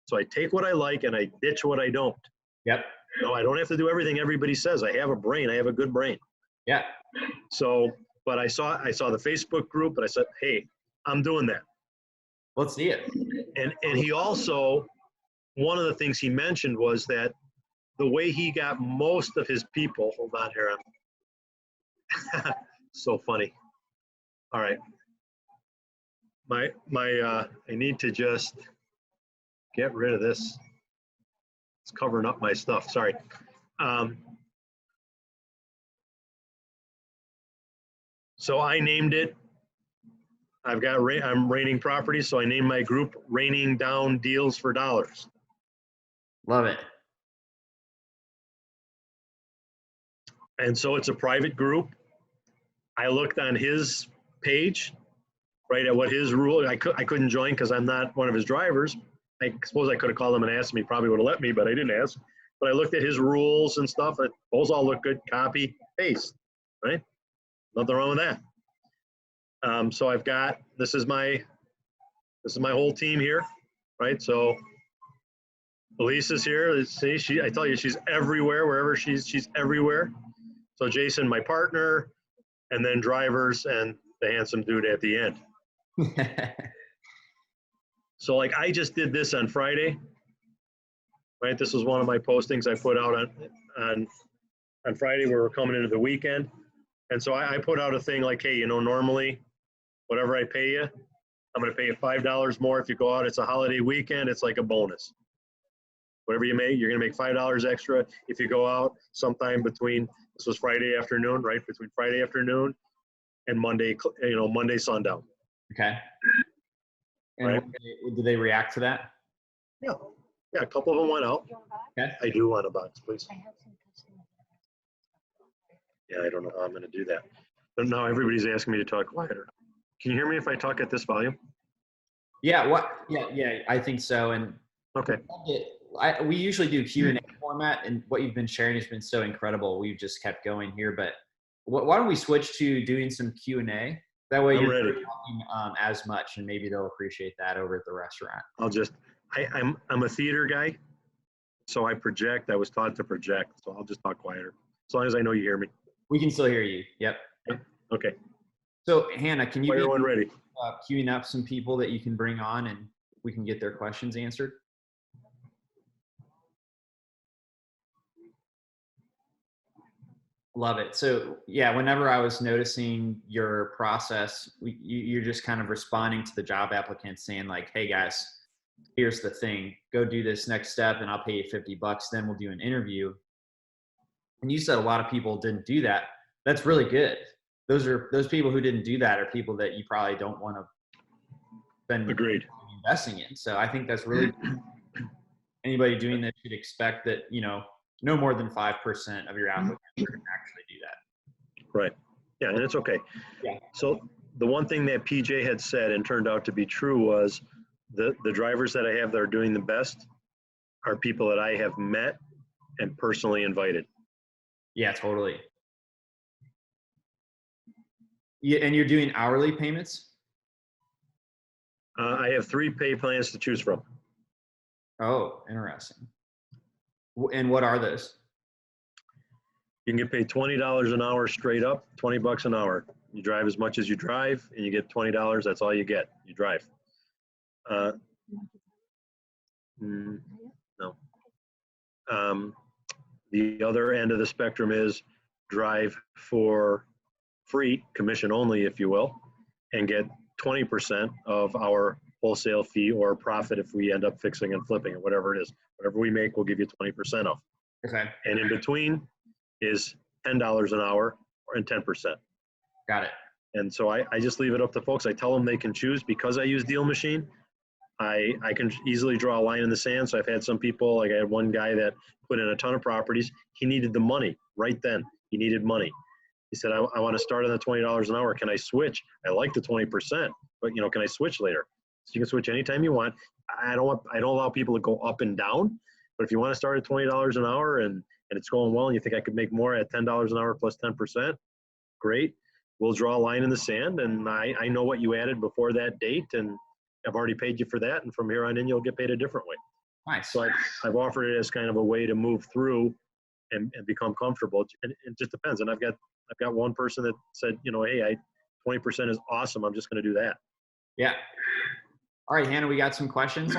So I take what I like and I ditch what I don't. Yep. No, I don't have to do everything everybody says. I have a brain. I have a good brain. Yeah. So, but I saw the Facebook group, and I said, hey, I'm doing that. Let's see it. And he also, one of the things he mentioned was that the way he got most of his people, hold on here, so funny. All right. I need to just get rid of this. It's covering up my stuff, sorry. So I named it, I'm raining properties, so I named my group Raining Down Deals for Dollars. Love it. And so it's a private group. I looked on his page, right, at what his rule, I couldn't join because I'm not one of his drivers. I suppose I could have called him and asked him, he probably would have let me, but I didn't ask. But I looked at his rules and stuff, and those all look good, copy, paste, right? Nothing wrong with that. So I've got, this is my whole team here, right? So Elise is here. See, I tell you, she's everywhere. Wherever she's everywhere. So Jason, my partner, and then drivers and the handsome dude at the end. So like I just did this on Friday, right? This was one of my postings I put out on Friday where we're coming into the weekend. And so I put out a thing like, hey, normally whatever I pay you, I'm going to pay you $5 more if you go out. It's a holiday weekend. It's like a bonus. Whatever you make, you're going to make $5 extra if you go out sometime between, this was Friday afternoon, right? Between Friday afternoon and Monday, Monday sundown. Okay. And right? Did they react to that? Yeah. Yeah, a couple of them went out. Okay. I do want a box, please. Yeah, I don't know how I'm going to do that. But now everybody's asking me to talk quieter. Can you hear me if I talk at this volume? Yeah. Yeah. I think so. And okay. We usually do Q&A format, and what you've been sharing has been so incredible. We've just kept going here, but why don't we switch to doing some Q&A? That way you're not talking as much, and maybe they'll appreciate that over at the restaurant. I'm a theater guy, so I project. I was taught to project, so I'll just talk quieter. As long as I know you hear me. We can still hear you. Yep. Okay. So Hannah, can you be ready? Queuing up some people that you can bring on, and we can get their questions answered? Love it. So yeah, whenever I was noticing your process, you're just kind of responding to the job applicants saying like, hey guys, here's the thing, go do this next step and I'll pay you $50. Then we'll do an interview. And you said a lot of people didn't do that. That's really good. Those people who didn't do that are people that you probably don't want to spend investing in. So I think that's really anybody doing this should expect that, no more than 5% of your applicants are going to actually do that. Right. Yeah, and it's okay. Yeah. So the one thing that PJ had said and turned out to be true was the drivers that I have that are doing the best are people that I have met and personally invited. Yeah, totally. Yeah, and you're doing hourly payments? I have 3 pay plans to choose from. Oh, interesting. And what are those? You can get paid $20 an hour straight up, $20 an hour. You drive as much as you drive, and you get $20. That's all you get. You drive. No. The other end of the spectrum is drive for free, commission only, if you will, and get 20% of our wholesale fee or profit if we end up fixing and flipping it, whatever it is. Whatever we make, we'll give you 20% of. Okay. And in between is $10 an hour and 10%. Got it. And so I just leave it up to folks. I tell them they can choose. Because I use DealMachine, I can easily draw a line in the sand. So I've had some people, like I had one guy that put in a ton of properties. He needed the money right then. He needed money. He said, I want to start on the $20 an hour. Can I switch? I like the 20%, but can I switch later? So you can switch anytime you want. I don't allow people to go up and down, but if you want to start at $20 an hour and it's going well and you think I could make more at $10 an hour plus 10%, great. We'll draw a line in the sand, and I know what you added before that date, and I've already paid you for that, and from here on in, you'll get paid a different way. Nice. So I've offered it as kind of a way to move through and become comfortable. And it just depends. And I've got one person that said, hey, 20% is awesome. I'm just going to do that. Yeah. All right, Hannah, we got some questions.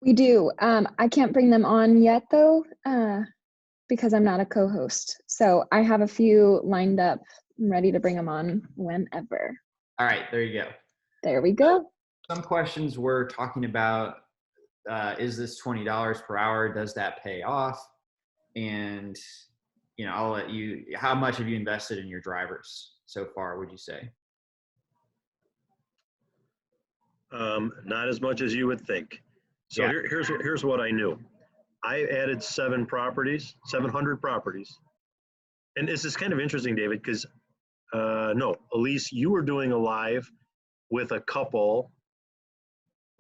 We do. I can't bring them on yet, though, because I'm not a co-host. So I have a few lined up. I'm ready to bring them on whenever. All right, there you go. There we go. Some questions we're talking about, is this $20 per hour? Does that pay off? And, I'll let you, how much have you invested in your drivers so far, would you say? Not as much as you would think. So Yeah. Here's what I knew. I added 700 properties. And this is kind of interesting, David, because no, Elise, you were doing a live with a couple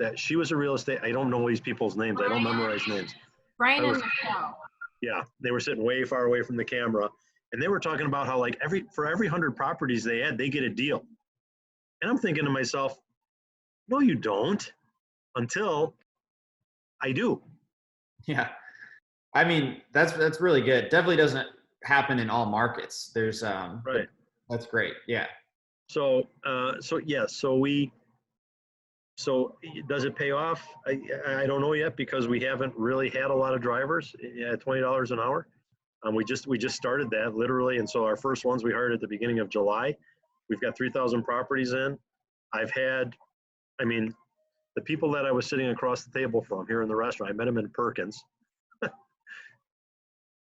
that she was a real estate. I don't know these people's names. I don't memorize names. Brian and Michelle. Yeah, they were sitting way far away from the camera, and they were talking about how for every 100 properties they add, they get a deal. And I'm thinking to myself, no, you don't, until I do. Yeah. I mean, that's really good. Definitely doesn't happen in all markets. There's Right. That's great. Yeah. So does it pay off? I don't know yet, because we haven't really had a lot of drivers at $20 an hour. We just started that literally, and so our first ones we hired at the beginning of July. We've got 3,000 properties in. The people that I was sitting across the table from here in the restaurant, I met them in Perkins.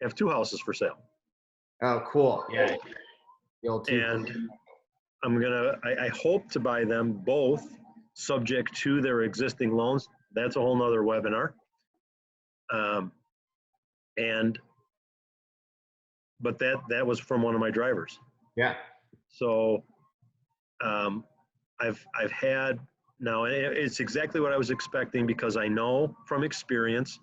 Have 2 houses for sale. Oh, cool. Yeah. And I hope to buy them both subject to their existing loans. That's a whole nother webinar. But that was from one of my drivers. Yeah. So I've had, now it's exactly what I was expecting, because I know from experience,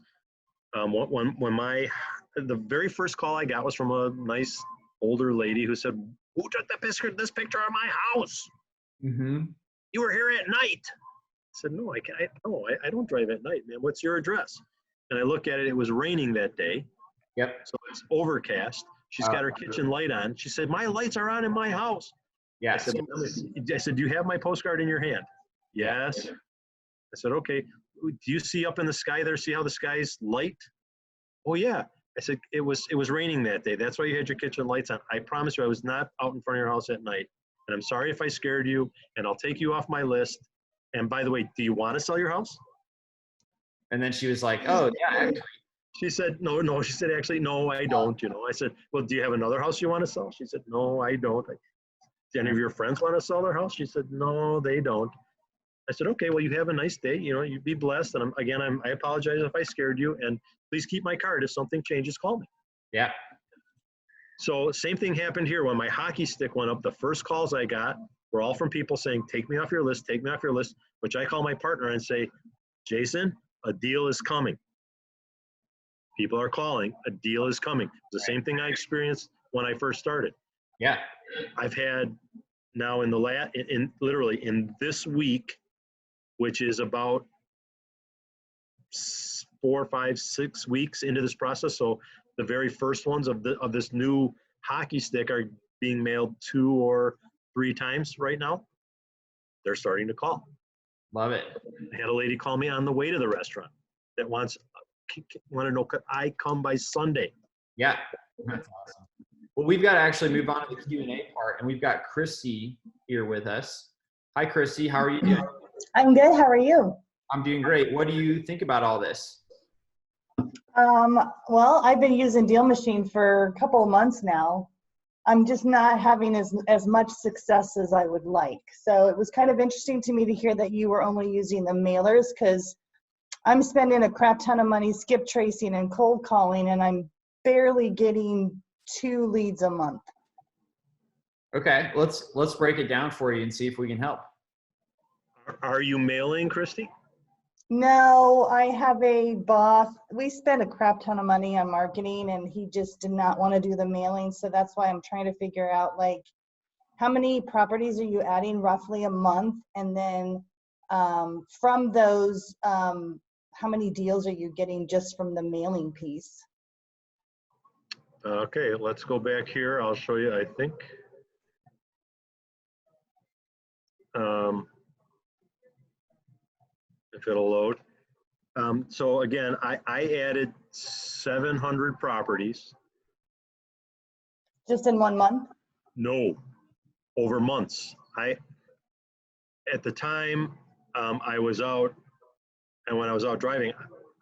the very first call I got was from a nice older lady who said, "Who took this picture of my house? Mm-hmm. You were here at night." I said, "No, I don't drive at night, man. What's your address?" And I look at it, it was raining that day. Yep. So it's overcast. She's got her kitchen light on. She said, "My lights are on in my house." Yes. I said, "Do you have my postcard in your hand?" "Yes." I said, "Okay. Do you see up in the sky there? See how the sky's light?" "Oh, yeah." I said, it was raining that day. That's why you had your kitchen lights on. I promise you I was not out in front of your house at night. And I'm sorry if I scared you, and I'll take you off my list. And by the way, do you want to sell your house?" And then she was like, "Oh, yeah, actually." She said, no. She said, actually, no, I don't. I said, well, do you have another house you want to sell? She said, no, I don't. Do any of your friends want to sell their house? She said, no, they don't. I said, okay, well, you have a nice day. You be blessed. And I apologize if I scared you. And please keep my card. If something changes, call me. Yeah. So same thing happened here. When my hockey stick went up, the first calls I got were all from people saying, take me off your list, which I call my partner and say, Jason, a deal is coming. People are calling, a deal is coming. The same thing I experienced when I first started. Yeah. I've had now literally in this week, which is about 4, 5, 6 weeks into this process. So the very first ones of this new hockey stick are being mailed 2 or 3 times right now. They're starting to call. Love it. I had a lady call me on the way to the restaurant that want to know, could I come by Sunday? Yeah, that's awesome. Well, we've got to actually move on to the Q&A part, and we've got Christy here with us. Hi, Christy. How are you doing? I'm good. How are you? I'm doing great. What do you think about all this? Well, I've been using DealMachine for a couple of months now. I'm just not having as much success as I would like. So it was kind of interesting to me to hear that you were only using the mailers, because I'm spending a crap ton of money skip tracing and cold calling, and I'm barely getting 2 leads a month. Okay, let's break it down for you and see if we can help. Are you mailing, Christy? No, I have a boss. We spent a crap ton of money on marketing, and he just did not want to do the mailing. So that's why I'm trying to figure out, like, how many properties are you adding roughly a month? And then from those, how many deals are you getting just from the mailing piece? Okay, let's go back here. I'll show you, I think. If it'll load. So again, I added 700 properties. Just in 1 month? No, over months. At the time I was out, and when I was out driving,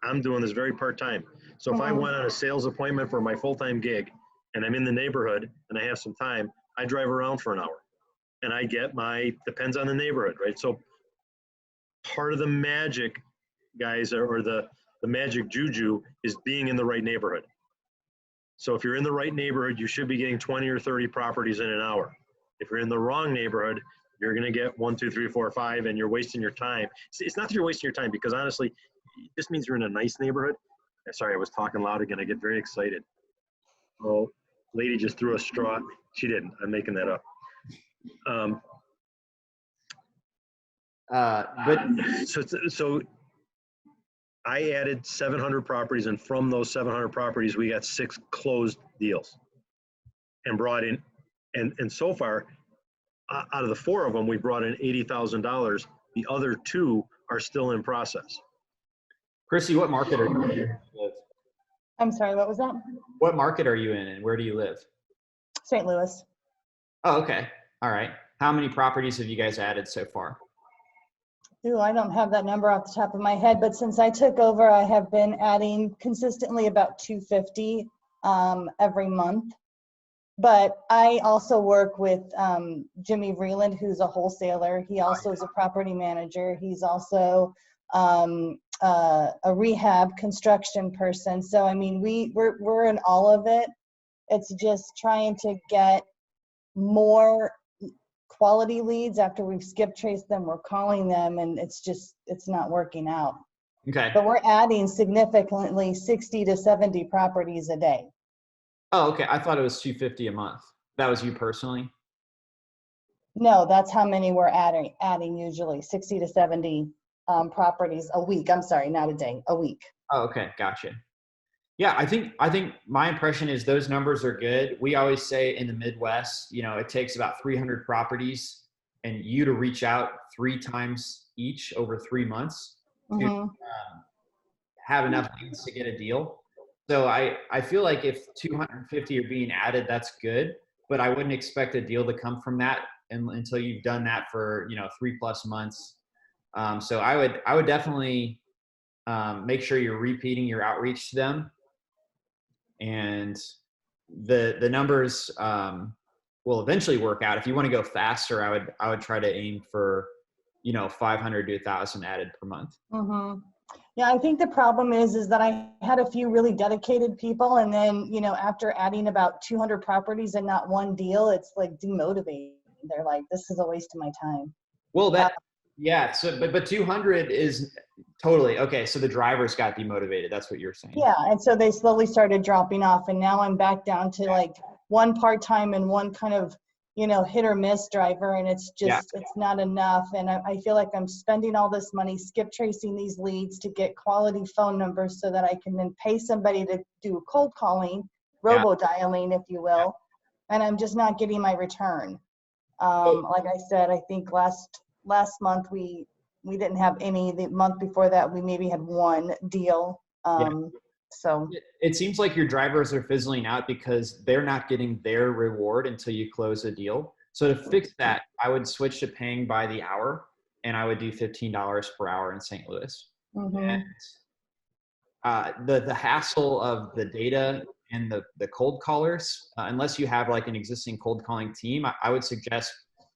I'm doing this very part-time. So if I went on a sales appointment for my full-time gig and I'm in the neighborhood and I have some time, I drive around for an hour and I get depends on the neighborhood, right? So part of the magic, guys, or the magic juju is being in the right neighborhood. So if you're in the right neighborhood, you should be getting 20 or 30 properties in an hour. If you're in the wrong neighborhood, you're going to get 1, 2, 3, 4, 5, and you're wasting your time. It's not that you're wasting your time, because honestly, this means you're in a nice neighborhood. Sorry, I was talking loud again. I get very excited. Oh, lady just threw a straw. She didn't. I'm making that up. So I added 700 properties, and from those 700 properties, we got 6 closed deals and brought in, and so far, out of the 4 of them, we brought in $80,000. The other 2 are still in process. Chrissy, what market are you in? I'm sorry, what was that? What market are you in, and where do you live? St. Louis. Oh, okay. All right. How many properties have you guys added so far? Ooh, I don't have that number off the top of my head, but since I took over, I have been adding consistently about 250 every month. But I also work with Jimmy Vreeland, who's a wholesaler. He also is a property manager. He's also a rehab construction person. So I mean, we're in all of it. It's just trying to get more quality leads. After we've skip traced them, we're calling them, and it's not working out. Okay. But we're adding significantly 60 to 70 properties a day. Oh, okay. I thought it was 250 a month. That was you personally? No, that's how many we're adding usually, 60 to 70 properties a week. I'm sorry, not a day, a week. Oh, okay. Gotcha. Yeah, I think my impression is those numbers are good. We always say in the Midwest, it takes about 300 properties and you to reach out 3 times each over 3 months to have enough leads to get a deal. So I feel like if 250 are being added, that's good, but I wouldn't expect a deal to come from that until you've done that for 3+ months. So I would definitely make sure you're repeating your outreach to them. and the numbers will eventually work out. If you want to go faster, I would try to aim for, 500 to 1,000 added per month. Mm-hmm. Yeah, I think the problem is that I had a few really dedicated people, and then, after adding about 200 properties and not one deal, it's like demotivating. They're like, this is a waste of my time. Well, yeah. So, but 200 is totally okay. So the drivers got demotivated. That's what you're saying. Yeah, and so they slowly started dropping off, and now I'm back down to like one part-time and one kind of, hit or miss driver, and it's just, it's not enough. And I feel like I'm spending all this money skip tracing these leads to get quality phone numbers so that I can then pay somebody to do cold calling, robo-dialing, if you will, and I'm just not getting my return. Like I said, I think last month we didn't have any. The month before that, we maybe had one deal. So it seems like your drivers are fizzling out because they're not getting their reward until you close a deal. So to fix that, I would switch to paying by the hour, and I would do $15 per hour in St. Louis. mm-hmm. And the hassle of the data and the cold callers, unless you have like an existing cold calling team, I would suggest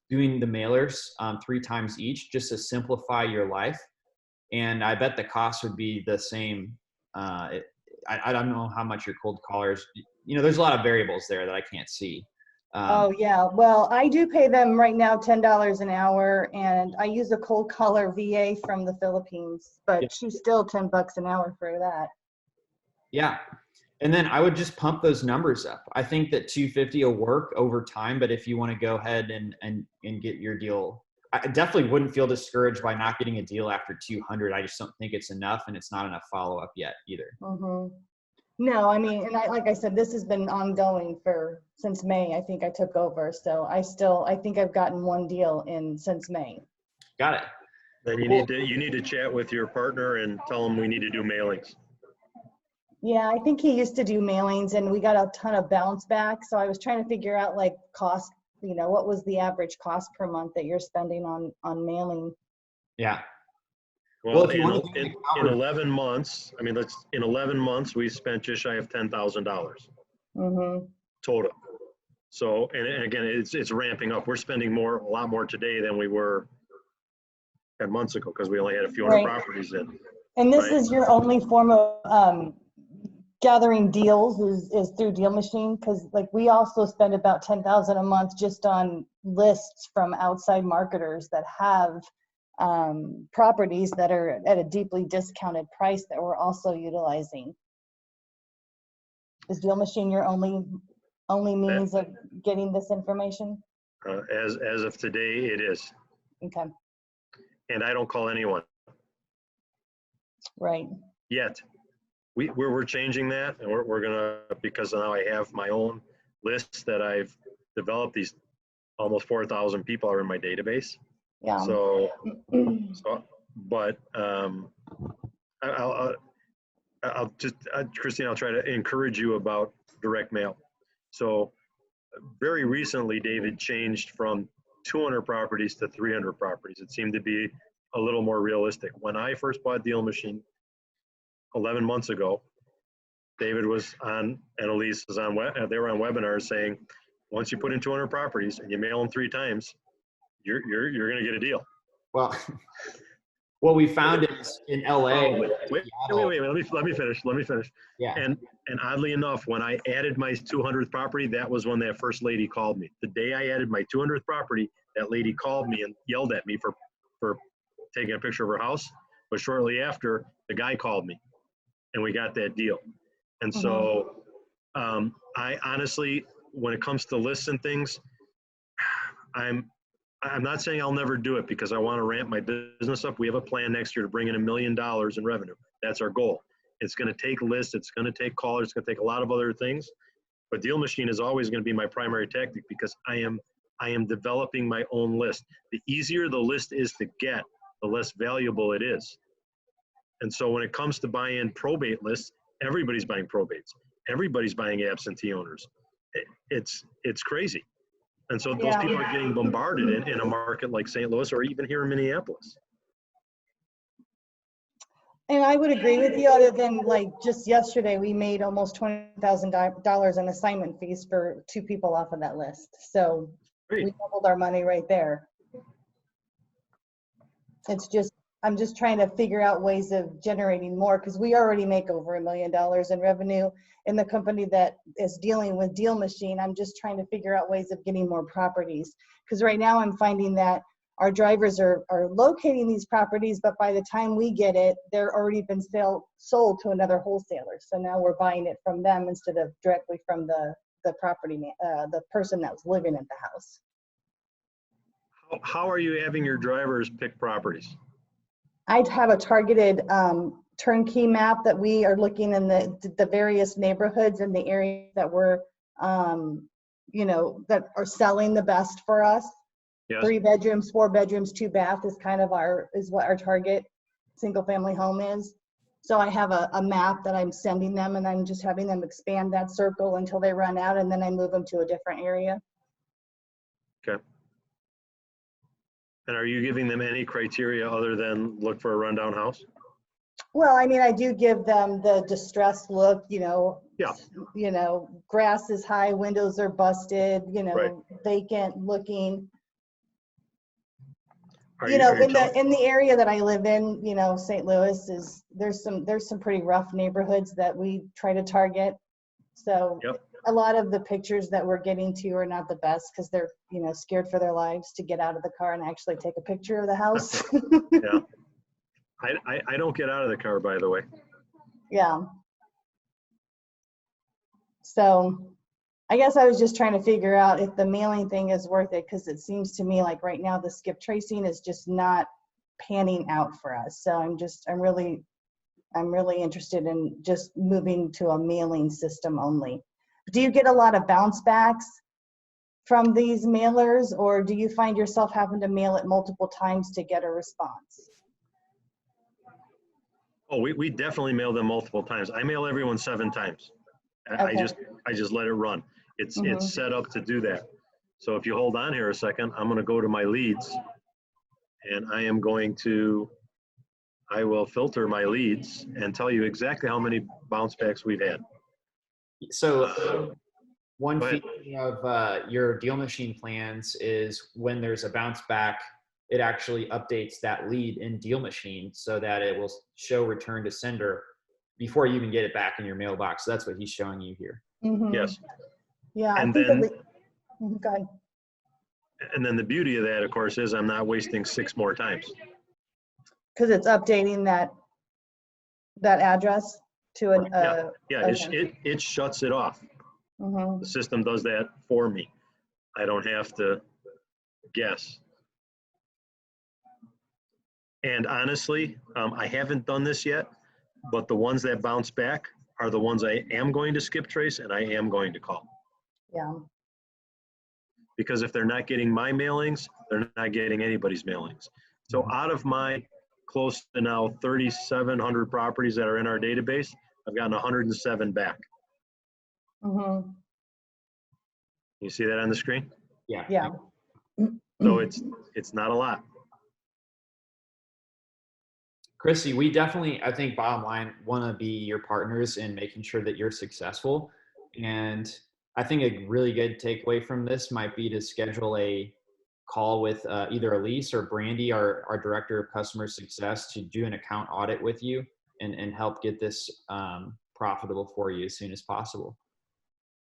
doing the mailers 3 times each, just to simplify your life. And I bet the cost would be the same. I don't know how much your cold callers, there's a lot of variables there that I can't see. Oh yeah, well, I do pay them right now $10 an hour, and I use a cold caller VA from the Philippines, but she's still $10 an hour for that. Yeah. And then I would just pump those numbers up. I think that 250 will work over time, but if you want to go ahead and get your deal, I definitely wouldn't feel discouraged by not getting a deal after 200. I just don't think it's enough, and it's not enough follow-up yet either. Mm-hmm. No, I mean, and like I said, this has been ongoing since May. I think I took over, so I think I've gotten one deal since May. Got it. Then you need to chat with your partner and tell them we need to do mailings. Yeah, I think he used to do mailings, and we got a ton of bounce back. So I was trying to figure out like cost, what was the average cost per month that you're spending on mailing? Yeah. Well, in 11 months, in 11 months, we spent just shy of $10,000 mm-hmm. total. So, and again, it's ramping up. We're spending a lot more today than we were 10 months ago, because we only had a few hundred properties in. And this is your only form of gathering deals is through DealMachine, because like we also spend about $10,000 a month just on lists from outside marketers that have properties that are at a deeply discounted price that we're also utilizing. Is DealMachine your only means of getting this information? As of today, it is. Okay. And I don't call anyone. Right. Yet. We're changing that, and we're gonna, because now I have my own lists that I've developed. These almost 4,000 people are in my database. Yeah. But I'll just, Christine, I'll try to encourage you about direct mail. So very recently, David changed from 200 properties to 300 properties. It seemed to be a little more realistic. When I first bought DealMachine 11 months ago, David was on, and Elise was on, they were on webinars saying, once you put in 200 properties and you mail them 3 times, you're going to get a deal. Well, what we found is in LA. Wait, let me finish. Yeah. And oddly enough, when I added my 200th property, that was when that first lady called me. The day I added my 200th property, that lady called me and yelled at me for taking a picture of her house. But shortly after, the guy called me, and we got that deal. And so I honestly, when it comes to lists and things, I'm not saying I'll never do it, because I want to ramp my business up. We have a plan next year to bring in $1 million in revenue. That's our goal. It's going to take lists. It's going to take callers. It's going to take a lot of other things. But DealMachine is always going to be my primary tactic, because I am developing my own list. The easier the list is to get, the less valuable it is. And so when it comes to buy-in probate lists, everybody's buying probates. Everybody's buying absentee owners. It's crazy. And so those people are getting bombarded in a market like St. Louis, or even here in Minneapolis. And I would agree with you, other than like just yesterday, we made almost $20,000 in assignment fees for 2 people off of that list. So Great. we doubled our money right there. It's just, I'm just trying to figure out ways of generating more, because we already make over $1 million in revenue in the company that is dealing with DealMachine. I'm just trying to figure out ways of getting more properties, because right now I'm finding that our drivers are locating these properties, but by the time we get it, they're already been sold to another wholesaler. So now we're buying it from them instead of directly from the the person that was living at the house. How are you having your drivers pick properties? I'd have a targeted turnkey map that we are looking in the various neighborhoods in the area that we're, you know, that are selling the best for us. Yes. 3 bedrooms, 4 bedrooms, 2 bath is kind of what our target single family home is. So I have a map that I'm sending them, and I'm just having them expand that circle until they run out, and then I move them to a different area. Okay. And are you giving them any criteria other than look for a rundown house? Well, I mean, I do give them the distressed look, you know. Yeah. You know, grass is high, windows are busted, you know, Right. vacant looking. Are You know, are telling- in the area that I live in, you know, St. Louis there's some pretty rough neighborhoods that we try to target. So Yep. a lot of the pictures that we're getting to are not the best, because they're, you know, scared for their lives to get out of the car and actually take a picture of the house. Yeah. I don't get out of the car, by the way. Yeah. So I guess I was just trying to figure out if the mailing thing is worth it, because it seems to me like right now the skip tracing is just not panning out for us. So I'm really interested in just moving to a mailing system only. Do you get a lot of bounce backs from these mailers, or do you find yourself having to mail it multiple times to get a response? Oh, we definitely mail them multiple times. I mail everyone 7 times. I Okay. just let it run. It's Mhm. set up to do that. So if you hold on here a second, I'm going to go to my leads, and I will filter my leads and tell you exactly how many bounce backs we've had. So one Go ahead. feature of your DealMachine plans is when there's a bounce back, it actually updates that lead in DealMachine so that it will show return to sender before you even get it back in your mailbox. So that's what he's showing you here. Mhm. Yes. Yeah, I And think then, go ahead. and then the beauty of that, of course, is I'm not wasting 6 more times. Because it's updating that address to an Yeah, okay. it shuts it off. Mhm. The system does that for me. I don't have to guess. And honestly, I haven't done this yet, but the ones that bounce back are the ones I am going to skip trace and I am going to call. Yeah. Because if they're not getting my mailings, they're not getting anybody's mailings. So out of my close to now 3,700 properties that are in our database, I've gotten 107 back. Mhm. You see that on the screen? Yeah. Yeah. So it's not a lot. Chrissy, we definitely, I think bottom line, want to be your partners in making sure that you're successful. And I think a really good takeaway from this might be to schedule a call with either Elise or Brandy, our director of customer success, to do an account audit with you and help get this profitable for you as soon as possible.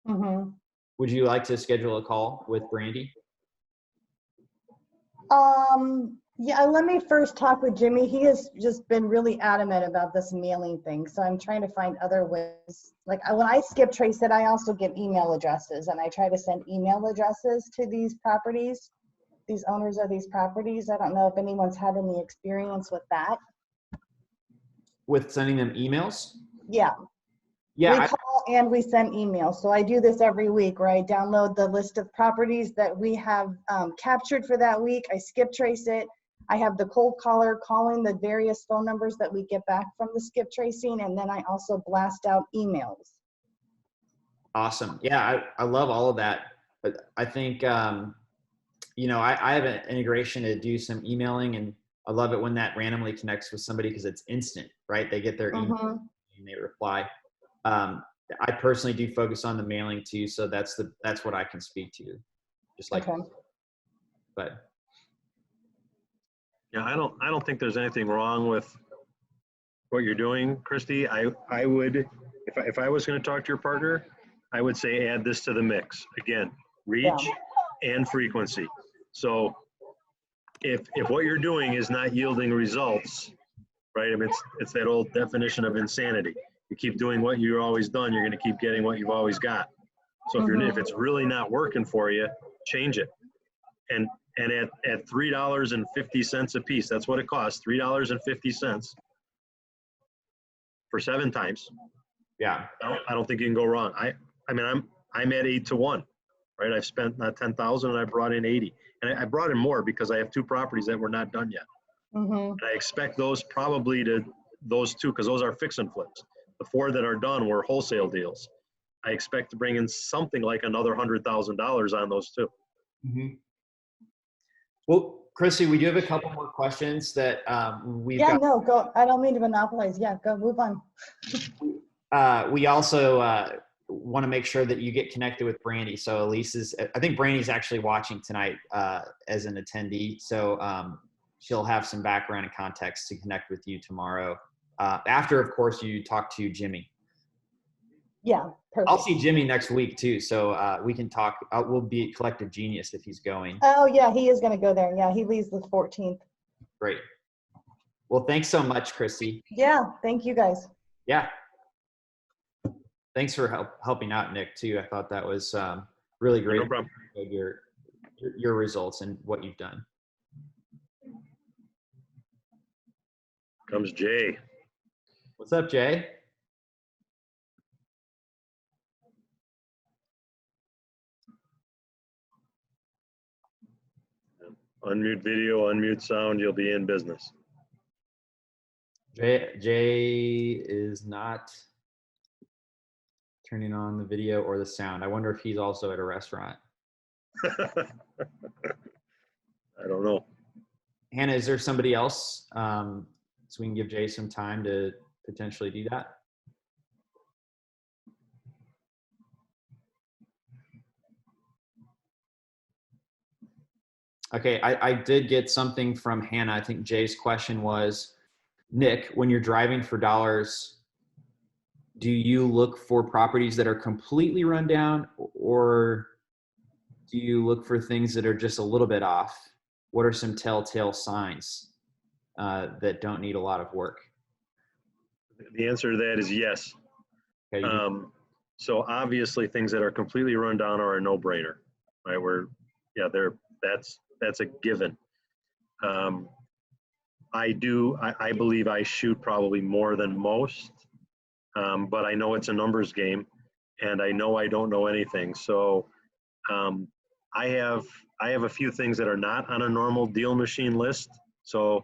Mhm. Would you like to schedule a call with Brandy? Yeah, let me first talk with Jimmy. He has just been really adamant about this mailing thing. So I'm trying to find other ways. Like when I skip trace it, I also get email addresses, and I try to send email addresses to these properties, these owners of these properties. I don't know if anyone's had any experience with that. With sending them emails? Yeah. Yeah. We call and we send emails. So I do this every week, where I download the list of properties that we have captured for that week. I skip trace it. I have the cold caller calling the various phone numbers that we get back from the skip tracing. And then I also blast out emails. Awesome. Yeah, I love all of that. But I think, you know, I have an integration to do some emailing, and I love it when that randomly connects with somebody because it's instant. right? They get their email and they reply. I personally do focus on the mailing too. So that's what I can speak to. Just like, but yeah, I don't think there's anything wrong with what you're doing, Christy. I would, if I was going to talk to your partner, I would say add this to the mix. Again, reach and frequency. So if what you're doing is not yielding results, right? I mean, it's that old definition of insanity. You keep doing what you've always done, you're going to keep getting what you've always got. So if it's really not working for you, change it. And at $3.50 a piece, that's what it costs, $3.50 for 7 times. yeah, I don't think you can go wrong. I mean, I'm at 8 to 1, right? I've spent 10,000 and I brought in 80, and I brought in more because I have 2 properties that were not done yet. And I expect those probably those 2, because those are fix and flips. The 4 that are done were wholesale deals. I expect to bring in something like another $100,000 on those 2. Well, Chrissy, we do have a couple more questions that we've got. No, go. I don't mean to monopolize. Yeah, go, move on. We also want to make sure that you get connected with Brandy. So Elise I think Brandy's actually watching tonight as an attendee. So she'll have some background and context to connect with you tomorrow. After, of course, you talk to Jimmy. Yeah, perfect. I'll see Jimmy next week too. So we can talk. We'll be at Collective Genius if he's going. Oh yeah, he is going to go there. Yeah, he leaves the 14th. Great. Well, thanks so much, Christy. Yeah, thank you guys. Yeah. Thanks for helping out, Nick, too. I thought that was really great. No problem. Your results and what you've done. Comes Jay. What's up, Jay? Unmute video, unmute sound, you'll be in business. Jay is not turning on the video or the sound. I wonder if he's also at a restaurant. I don't know. Hannah, is there somebody else so we can give Jay some time to potentially do that? Okay, I did get something from Hannah. I think Jay's question was, Nick, when you're driving for dollars, do you look for properties that are completely run down, or do you look for things that are just a little bit off? What are some telltale signs that don't need a lot of work? The answer to that is yes. Okay, So obviously things that are completely run down are a no-brainer, right? That's a given. I believe I shoot probably more than most, but I know it's a numbers game, and I know I don't know anything. So I have a few things that are not on a normal DealMachine list. So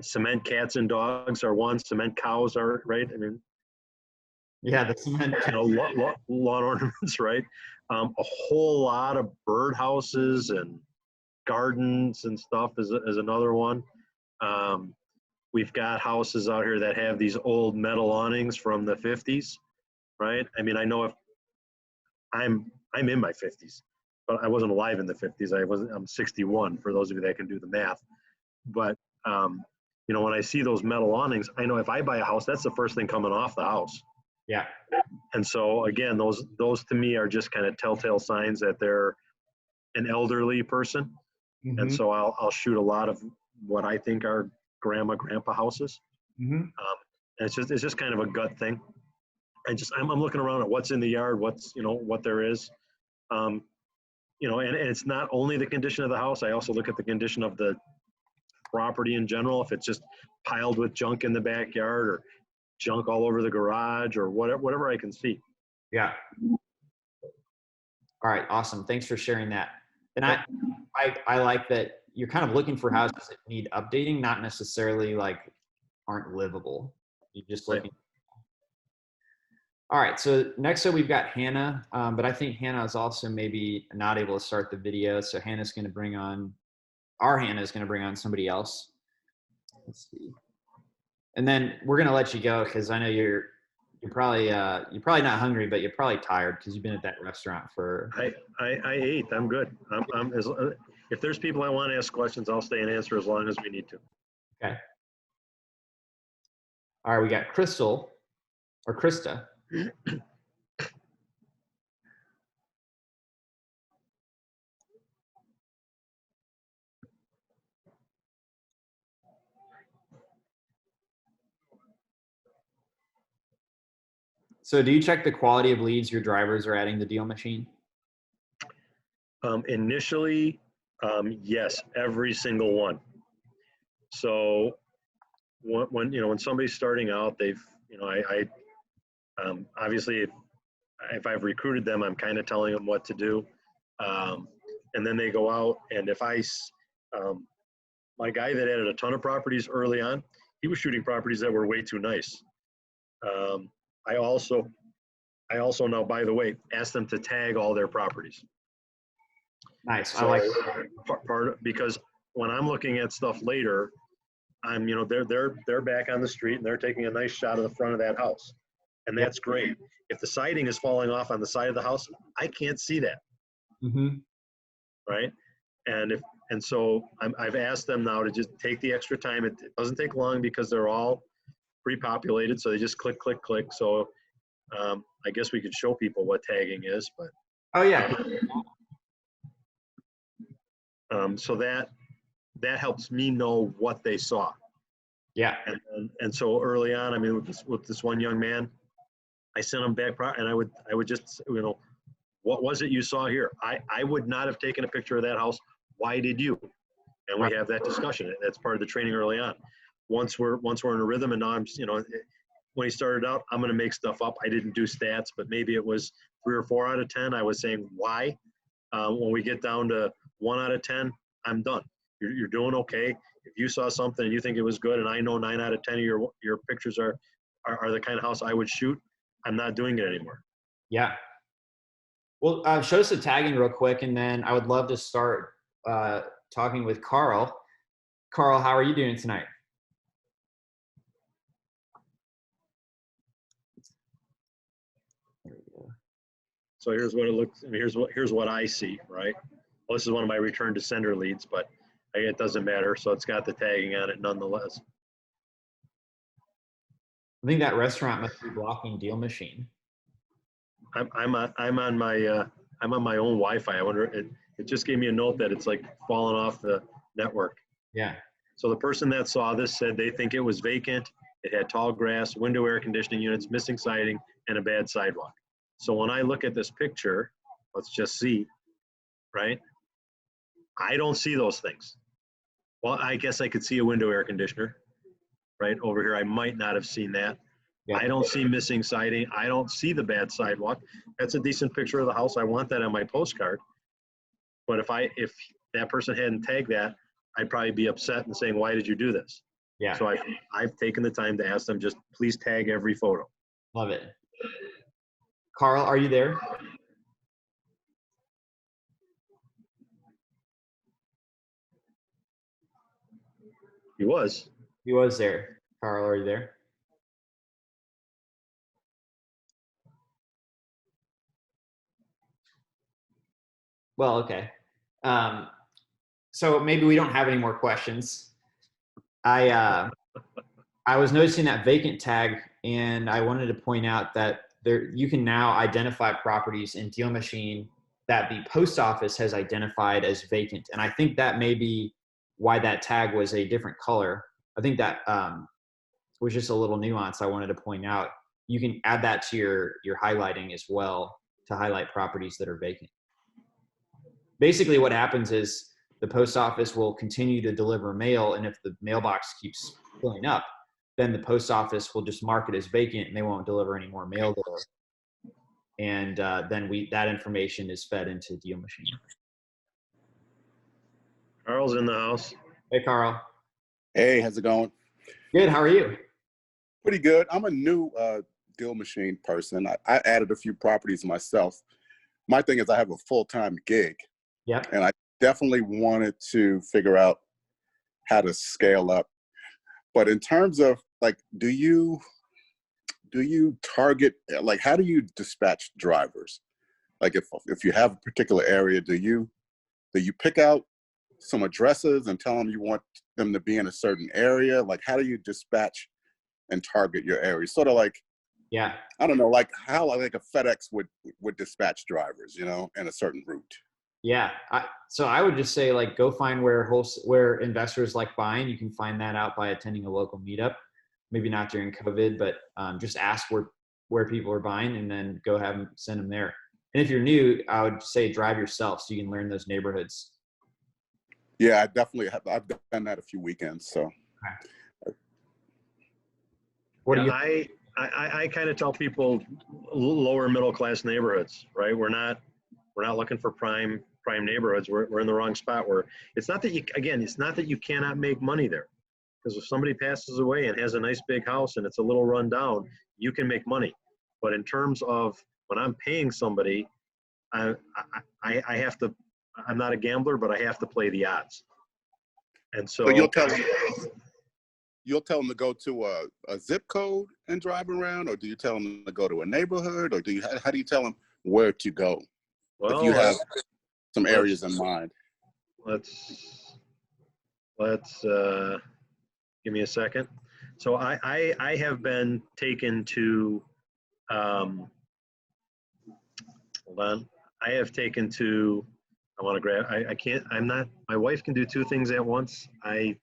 cement cats and dogs are one. Cement cows are, right? I mean, yeah, the cement. Lawn ornaments, right? A whole lot of birdhouses and gardens and stuff is another one. We've got houses out here that have these old metal awnings from the 50s, right? I mean, I know if I'm in my 50s, but I wasn't alive in the 50s. I'm 61 for those of you that can do the math. But when I see those metal awnings, I know if I buy a house, that's the first thing coming off the house. Yeah. And so again, those to me are just kind of telltale signs that they're an elderly person. Mm-hmm. And so I'll shoot a lot of what I think are grandpa houses. Mm-hmm. And it's just kind of a gut thing. I'm looking around at what's in the yard, what there is. And it's not only the condition of the house. I also look at the condition of the property in general. If it's just piled with junk in the backyard or junk all over the garage or whatever I can see. Yeah. All right. Awesome. Thanks for sharing that. And I like that you're kind of looking for houses that need updating, not necessarily like aren't livable. You're just looking. All right. So next up we've got Hannah, but I think Hannah is also maybe not able to start the video. So Hannah's going to bring on somebody else. Let's see. And then we're gonna let you go because I know you're probably not hungry, but you're probably tired because you've been at that restaurant for. I ate. I'm good. If there's people I want to ask questions, I'll stay and answer as long as we need to. Okay. All right, we got Crystal or Krista. So do you check the quality of leads your drivers are adding to DealMachine? Initially, yes, every single one. So when somebody's starting out, they've, obviously if I've recruited them, I'm kind of telling them what to do. And then they go out, and if my guy that added a ton of properties early on, he was shooting properties that were way too nice. I also now, by the way, ask them to tag all their properties. Nice. So I like because when I'm looking at stuff later, they're back on the street and they're taking a nice shot of the front of that house, and that's great. If the siding is falling off on the side of the house, I can't see that. Mm-hmm. Right. And so I've asked them now to just take the extra time. It doesn't take long because they're all pre-populated. So they just click, click, click. So I guess we could show people what tagging is, but. Oh yeah. So that helps me know what they saw. Yeah. And so early on, I mean, with this one young man, I sent him back and I would just, what was it you saw here? I would not have taken a picture of that house. Why did you? And we have that discussion. That's part of the training early on. Once we're in a rhythm, and now I'm, when he started out, I'm going to make stuff up. I didn't do stats, but maybe it was 3 or 4 out of 10. I was saying why. When we get down to 1 out of 10, I'm done. You're doing okay. If you saw something and you think it was good, and I know 9 out of 10 of your pictures are the kind of house I would shoot, I'm not doing it anymore. Yeah. Well, show us the tagging real quick, and then I would love to start talking with Carl. Carl, how are you doing tonight? There we go. So here's what it looks. I mean, here's what I see. Right. Well, this is one of my return to sender leads, but it doesn't matter. So it's got the tagging on it nonetheless. I think that restaurant must be blocking DealMachine. I'm on my own Wi-Fi. I wonder, it just gave me a note that it's like falling off the network. Yeah. So the person that saw this said they think it was vacant. It had tall grass, window air conditioning units, missing siding, and a bad sidewalk. So when I look at this picture, let's just see, right? I don't see those things. Well, I guess I could see a window air conditioner right over here. I might not have seen that. Yeah. I don't see missing siding. I don't see the bad sidewalk. That's a decent picture of the house. I want that on my postcard. But if that person hadn't tagged that, I'd probably be upset and saying, why did you do this? Yeah. So I've taken the time to ask them, just please tag every photo. Love it. Carl, are you there? He was. He was there. Carl, are you there? Well, okay. So maybe we don't have any more questions. I was noticing that vacant tag, and I wanted to point out that you can now identify properties in DealMachine that the post office has identified as vacant. And I think that may be why that tag was a different color. I think that was just a little nuance I wanted to point out. You can add that to your highlighting as well to highlight properties that are vacant. Basically what happens is the post office will continue to deliver mail, and if the mailbox keeps filling up, then the post office will just mark it as vacant and they won't deliver any more mail there. And then that information is fed into DealMachine. Carl's in the house. Hey, Carl. Hey, how's it going? Good. How are you? Pretty good. I'm a new DealMachine person. I added a few properties myself. My thing is I have a full-time gig. Yep. And I definitely wanted to figure out how to scale up. But in terms of like, do you target, like, how do you dispatch drivers? Like if you have a particular area, do you pick out some addresses and tell them you want them to be in a certain area? Like, how do you dispatch and target your area? Sort of like, Yeah. I don't know, like how like a FedEx would dispatch drivers, you know, in a certain route. Yeah. So I would just say, like, go find where investors like buying. You can find that out by attending a local meetup. Maybe not during COVID, but just ask where people are buying, and then go send them there. And if you're new, I would say drive yourself so you can learn those neighborhoods. Yeah, I definitely have. I've done that a few weekends. So. Okay. What do you? I kind of tell people lower middle class neighborhoods, right? We're not looking for prime neighborhoods. We're in the wrong spot. Where it's not that you cannot make money there, because if somebody passes away and has a nice big house and it's a little run down, you can make money. But in terms of when I'm paying somebody, I have to. I'm not a gambler, but I have to play the odds. And so you'll tell them to go to a zip code and drive around, or do you tell them to go to a neighborhood, or how do you tell them where to go? well, if you have some areas in mind. Let's give me a second. So I have been taken to hold on. I have taken to, I want to grab, I can't, I'm not, my wife can do two things at once. I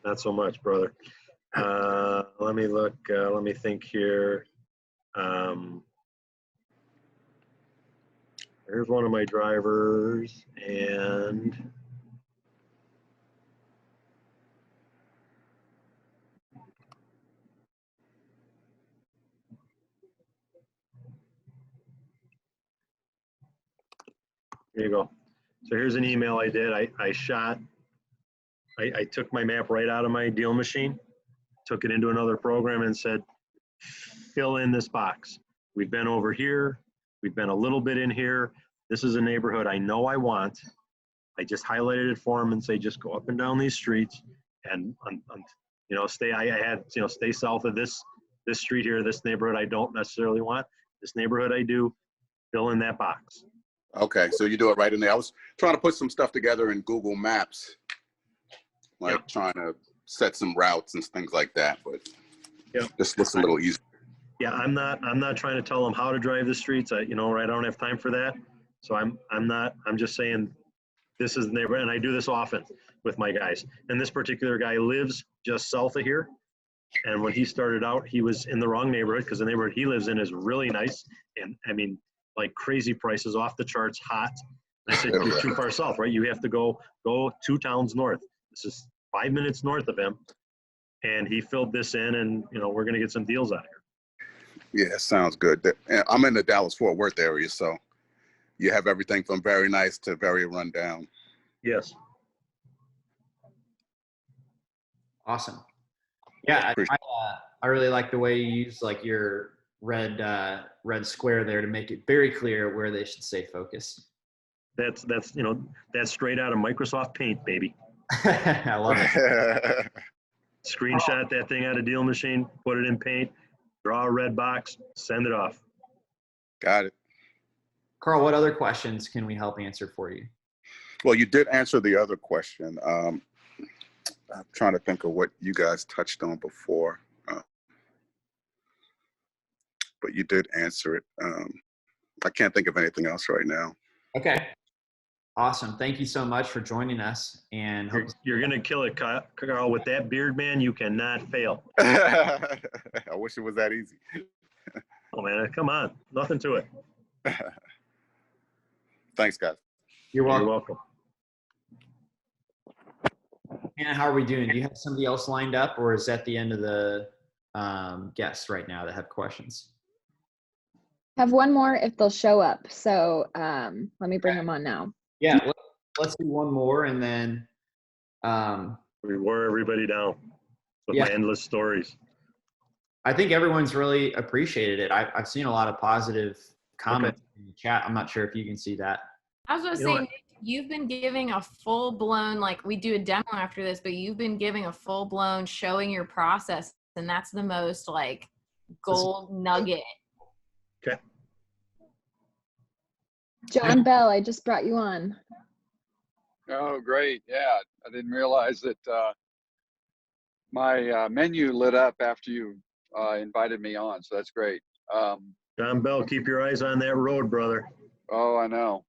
not so much, brother. Let me look, let me think here. Here's one of my drivers, and here you go. So here's an email I did. I took my map right out of my DealMachine, took it into another program and said, fill in this box. We've been over here. We've been a little bit in here. This is a neighborhood I know I want. I just highlighted it for them and say, just go up and down these streets and, you know, stay south of this street here, this neighborhood I don't necessarily want. This neighborhood I do, fill in that box. Okay, so you do it right in there. I was trying to put some stuff together in Google Maps, like trying to set some routes and things like that, but this looks a little easier. Yeah, I'm not trying to tell them how to drive the streets. I don't have time for that. So I'm just saying this is the neighborhood, and I do this often with my guys. And this particular guy lives just south of here. And when he started out, he was in the wrong neighborhood, because the neighborhood he lives in is really nice. And I mean, like crazy prices, off the charts, hot. I said, you're too far south, right? You have to go 2 towns north. This is 5 minutes north of him. And he filled this in, and, you know, we're going to get some deals out here. Yeah, sounds good. I'm in the Dallas-Fort Worth area, so you have everything from very nice to very rundown. Yes. Awesome. Yeah, I really like the way you use like your red square there to make it very clear where they should stay focused. That's straight out of Microsoft Paint, baby. I love it. Screenshot that thing out of DealMachine, put it in Paint, draw a red box, send it off. Got it. Carl, what other questions can we help answer for you? Well, you did answer the other question. I'm trying to think of what you guys touched on before, but you did answer it. I can't think of anything else right now. Okay. Awesome. Thank you so much for joining us. And You're going to kill it, Carl. With that beard, man, you cannot fail. I wish it was that easy. Oh, man, come on. Nothing to it. Thanks, guys. You're welcome. You're welcome. Anna, how are we doing? Do you have somebody else lined up, or is that the end of the guests right now that have questions? Have one more if they'll show up. So let me bring them on now. Yeah, let's do one more, and then We wore everybody down with my endless stories. I think everyone's really appreciated it. I've seen a lot of positive comments in the chat. I'm not sure if you can see that. I was going to say, You've been giving a full blown, like we do a demo after this, but you've been giving a full blown showing your process. And that's the most like gold nugget. Okay. John Bell, I just brought you on. Oh, great. Yeah. I didn't realize that my menu lit up after you invited me on. So that's great. John Bell, keep your eyes on that road, brother. Oh, I know.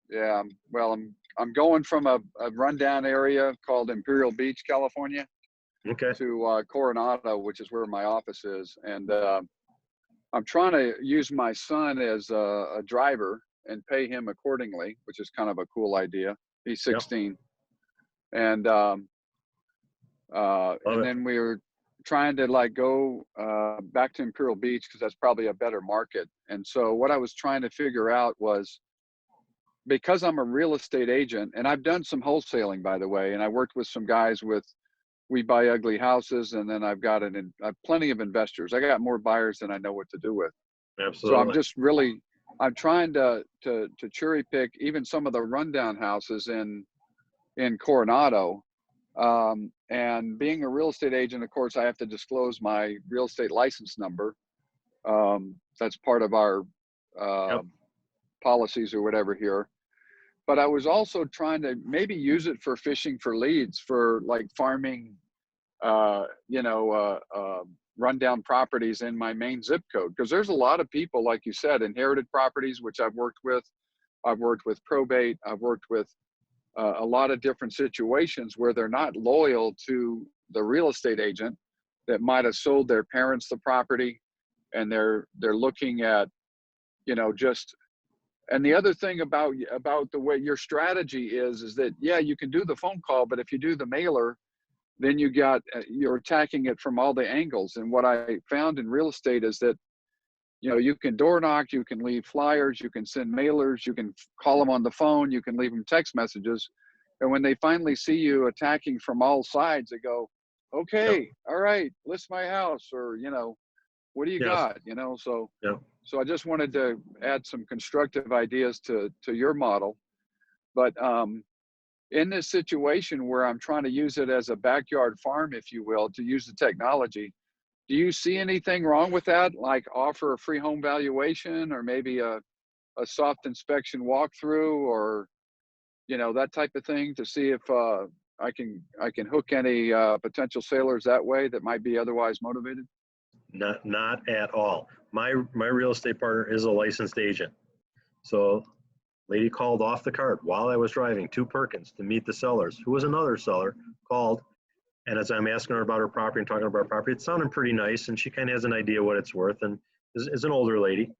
Yeah. Well, I'm going from a rundown area called Imperial Beach, California, Okay. to Coronado, which is where my office is. And I'm trying to use my son as a driver and pay him accordingly, which is kind of a cool idea. He's 16. And then we were trying to like go back to Imperial Beach because that's probably a better market. And so what I was trying to figure out was, because I'm a real estate agent, and I've done some wholesaling, by the way, and I worked with some guys with We Buy Ugly Houses, and then I've got plenty of investors. I got more buyers than I know what to do with. Absolutely. So I'm just really, I'm trying to cherry pick even some of the rundown houses in Coronado. And being a real estate agent, of course, I have to disclose my real estate license number. That's part of our policies or whatever here. But I was also trying to maybe use it for fishing for leads for like farming, rundown properties in my main zip code. Because there's a lot of people, like you said, inherited properties, which I've worked with. I've worked with probate. I've worked with a lot of different situations where they're not loyal to the real estate agent that might have sold their parents the property, and they're looking at, just. And the other thing about the way your strategy is that, yeah, you can do the phone call, but if you do the mailer, then you're attacking it from all the angles. And what I found in real estate is that, you can door knock, you can leave flyers, you can send mailers, you can call them on the phone, you can leave them text messages. And when they finally see you attacking from all sides, they go, okay, all right, list my house, or, what do you got? So I just wanted to add some constructive ideas to your model. But in this situation where I'm trying to use it as a backyard farm, if you will, to use the technology, do you see anything wrong with that? Like offer a free home valuation, or maybe a soft inspection walkthrough, or, that type of thing, to see if I can hook any potential sailors that way that might be otherwise motivated? Not at all. My real estate partner is a licensed agent. So lady called off the cart while I was driving to Perkins to meet the sellers, who was another seller, called. And as I'm asking her about her property and talking about her property, it sounded pretty nice, and she kind of has an idea what it's worth, and is an older lady.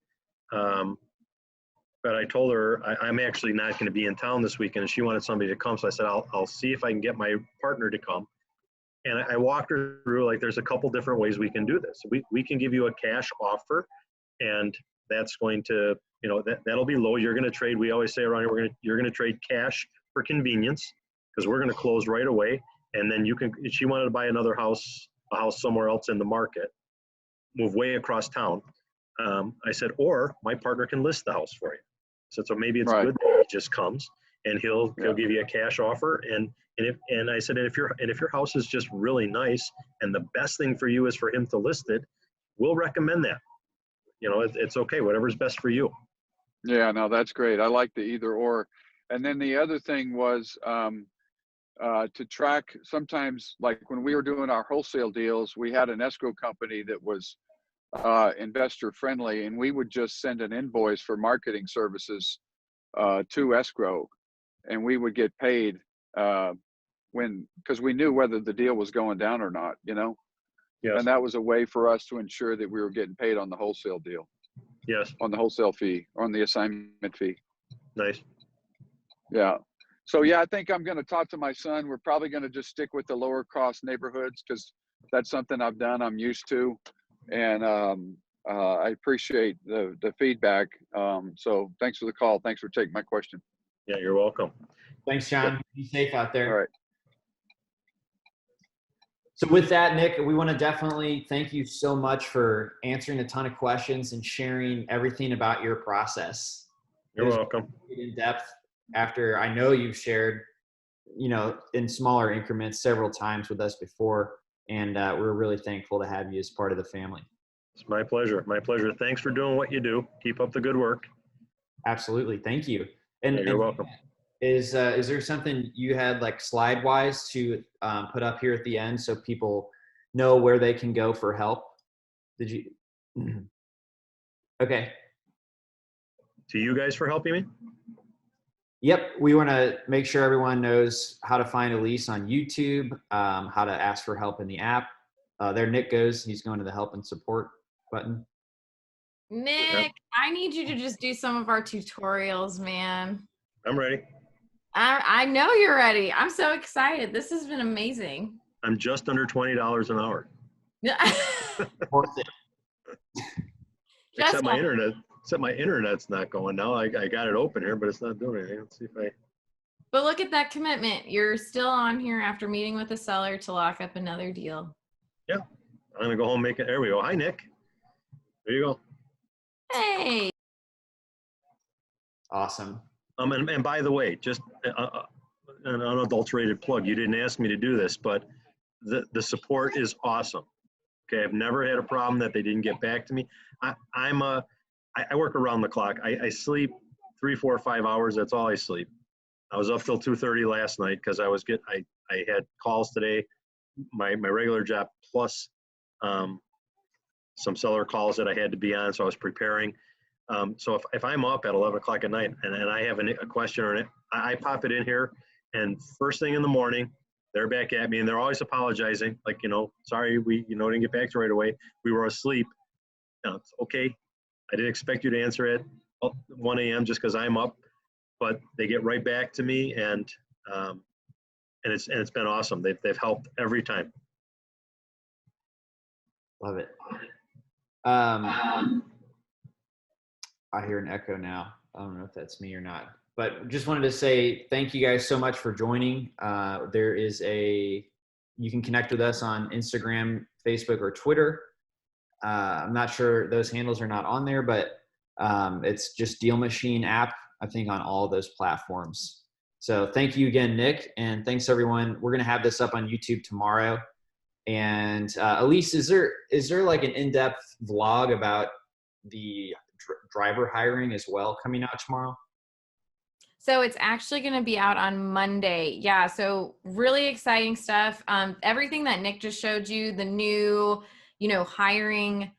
But I told her I'm actually not going to be in town this weekend, and she wanted somebody to come. So I said, I'll see if I can get my partner to come. And I walked her through, like, there's a couple different ways we can do this. We can give you a cash offer, and that's going to, that'll be low. You're going to trade. We always say around here, you're going to trade cash for convenience, because we're going to close right away. And then if she wanted to buy a house somewhere else in the market, move way across town. I said, or my partner can list the house for you. So maybe it's good that he just comes, and he'll give you a cash offer. And I said, if your house is just really nice, and the best thing for you is for him to list it, we'll recommend that. It's okay, whatever's best for you. Yeah, no, that's great. I like the either or. And then the other thing was to track, sometimes, like when we were doing our wholesale deals, we had an escrow company that was investor friendly, and we would just send an invoice for marketing services to escrow, and we would get paid because we knew whether the deal was going down or not, Yes. And that was a way for us to ensure that we were getting paid on the wholesale deal. Yes. On the wholesale fee, or on the assignment fee. Nice. Yeah. So yeah, I think I'm going to talk to my son. We're probably going to just stick with the lower cost neighborhoods, because that's something I've done, I'm used to. And I appreciate the feedback. So thanks for the call. Thanks for taking my question. Yeah, you're welcome. Thanks, John. Be safe out there. All right. So with that, Nick, we want to definitely thank you so much for answering a ton of questions and sharing everything about your process. You're welcome. In depth. after I know you've shared, in smaller increments several times with us before, and we're really thankful to have you as part of the family. It's my pleasure. My pleasure. Thanks for doing what you do. Keep up the good work. Absolutely. Thank you. You're welcome. Is there something you had like slide wise to put up here at the end so people know where they can go for help? Did you? Okay. To you guys for helping me? Yep. We want to make sure everyone knows how to find Elise on YouTube, how to ask for help in the app. There Nick goes. He's going to the help and support button. Nick, I need you to just do some of our tutorials, man. I'm ready. I know you're ready. I'm so excited. This has been amazing. I'm just under $20 an hour. Worth it. Except my internet's not going now. I got it open here, but it's not doing anything. Let's see if I. But look at that commitment. You're still on here after meeting with the seller to lock up another deal. Yeah, I'm gonna go home and make it. There we go. Hi, Nick. There you go. Hey. Awesome. And by the way, just an unadulterated plug. You didn't ask me to do this, but the support is awesome. Okay, I've never had a problem that they didn't get back to me. I work around the clock. I sleep 3, 4, 5 hours. That's all I sleep. I was up till 2:30 last night because I had calls today, my regular job plus some seller calls that I had to be on. So I was preparing. So if I'm up at 11 o'clock at night and I have a question or I pop it in here, and first thing in the morning, they're back at me and they're always apologizing. Like, sorry, we, didn't get back to you right away. We were asleep. It's okay. I didn't expect you to answer at 1 a.m. just because I'm up, but they get right back to me and it's been awesome. They've helped every time. Love it. I hear an echo now. I don't know if that's me or not, but just wanted to say thank you guys so much for joining. You can connect with us on Instagram, Facebook, or Twitter. I'm not sure those handles are not on there, but it's just DealMachine app, I think, on all of those platforms. So thank you again, Nick, and thanks everyone. We're going to have this up on YouTube tomorrow. And Elise, is there like an in-depth vlog about the driver hiring as well coming out tomorrow? So it's actually going to be out on Monday. Yeah. So really exciting stuff. Everything that Nick just showed you, the new, hiring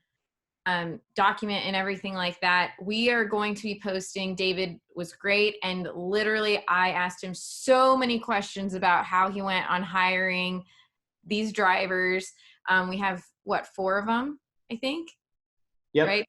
document and everything like that, we are going to be posting. David was great. And literally I asked him so many questions about how he went on hiring these drivers. We have 4 of them, I think. Yep. Right.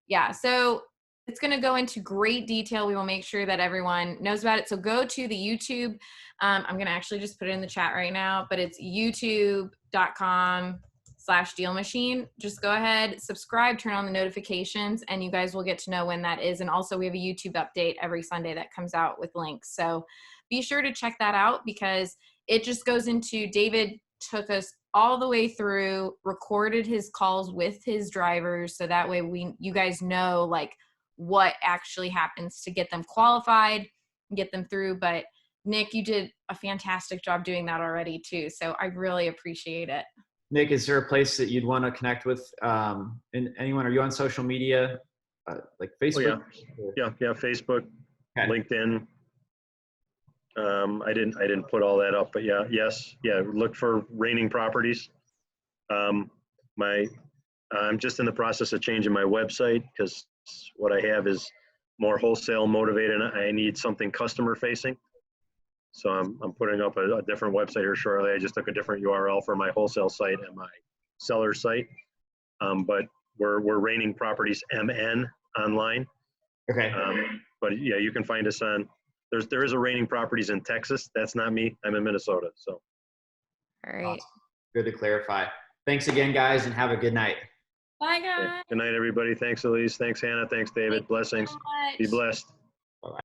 Yeah. So it's going to go into great detail. We will make sure that everyone knows about it. So go to the YouTube. I'm going to actually just put it in the chat right now, but it's youtube.com/DealMachine. Just go ahead, subscribe, turn on the notifications, and you guys will get to know when that is. And also we have a YouTube update every Sunday that comes out with links. So be sure to check that out because it just goes into, David took us all the way through, recorded his calls with his drivers. So that way you guys know like what actually happens to get them qualified and get them through. But Nick, you did a fantastic job doing that already too. So I really appreciate it. Nick, is there a place that you'd want to connect with anyone? Are you on social media, like Facebook? Oh, yeah, Facebook, Okay. LinkedIn. I didn't put all that up, but look for Raining Properties. I'm just in the process of changing my website because what I have is more wholesale motivated and I need something customer facing. So I'm putting up a different website here shortly. I just took a different URL for my wholesale site and my seller site. But we're Raining Properties MN online. Okay. But yeah, you can find us on, there is a Raining Properties in Texas. That's not me. I'm in Minnesota. So. All right. Awesome. Good to clarify. Thanks again, guys, and have a good night. Bye, guys. Good night, everybody. Thanks, Elise. Thanks, Hannah. Thanks, David. Thank you Blessings. so much. Be blessed. Bye-bye.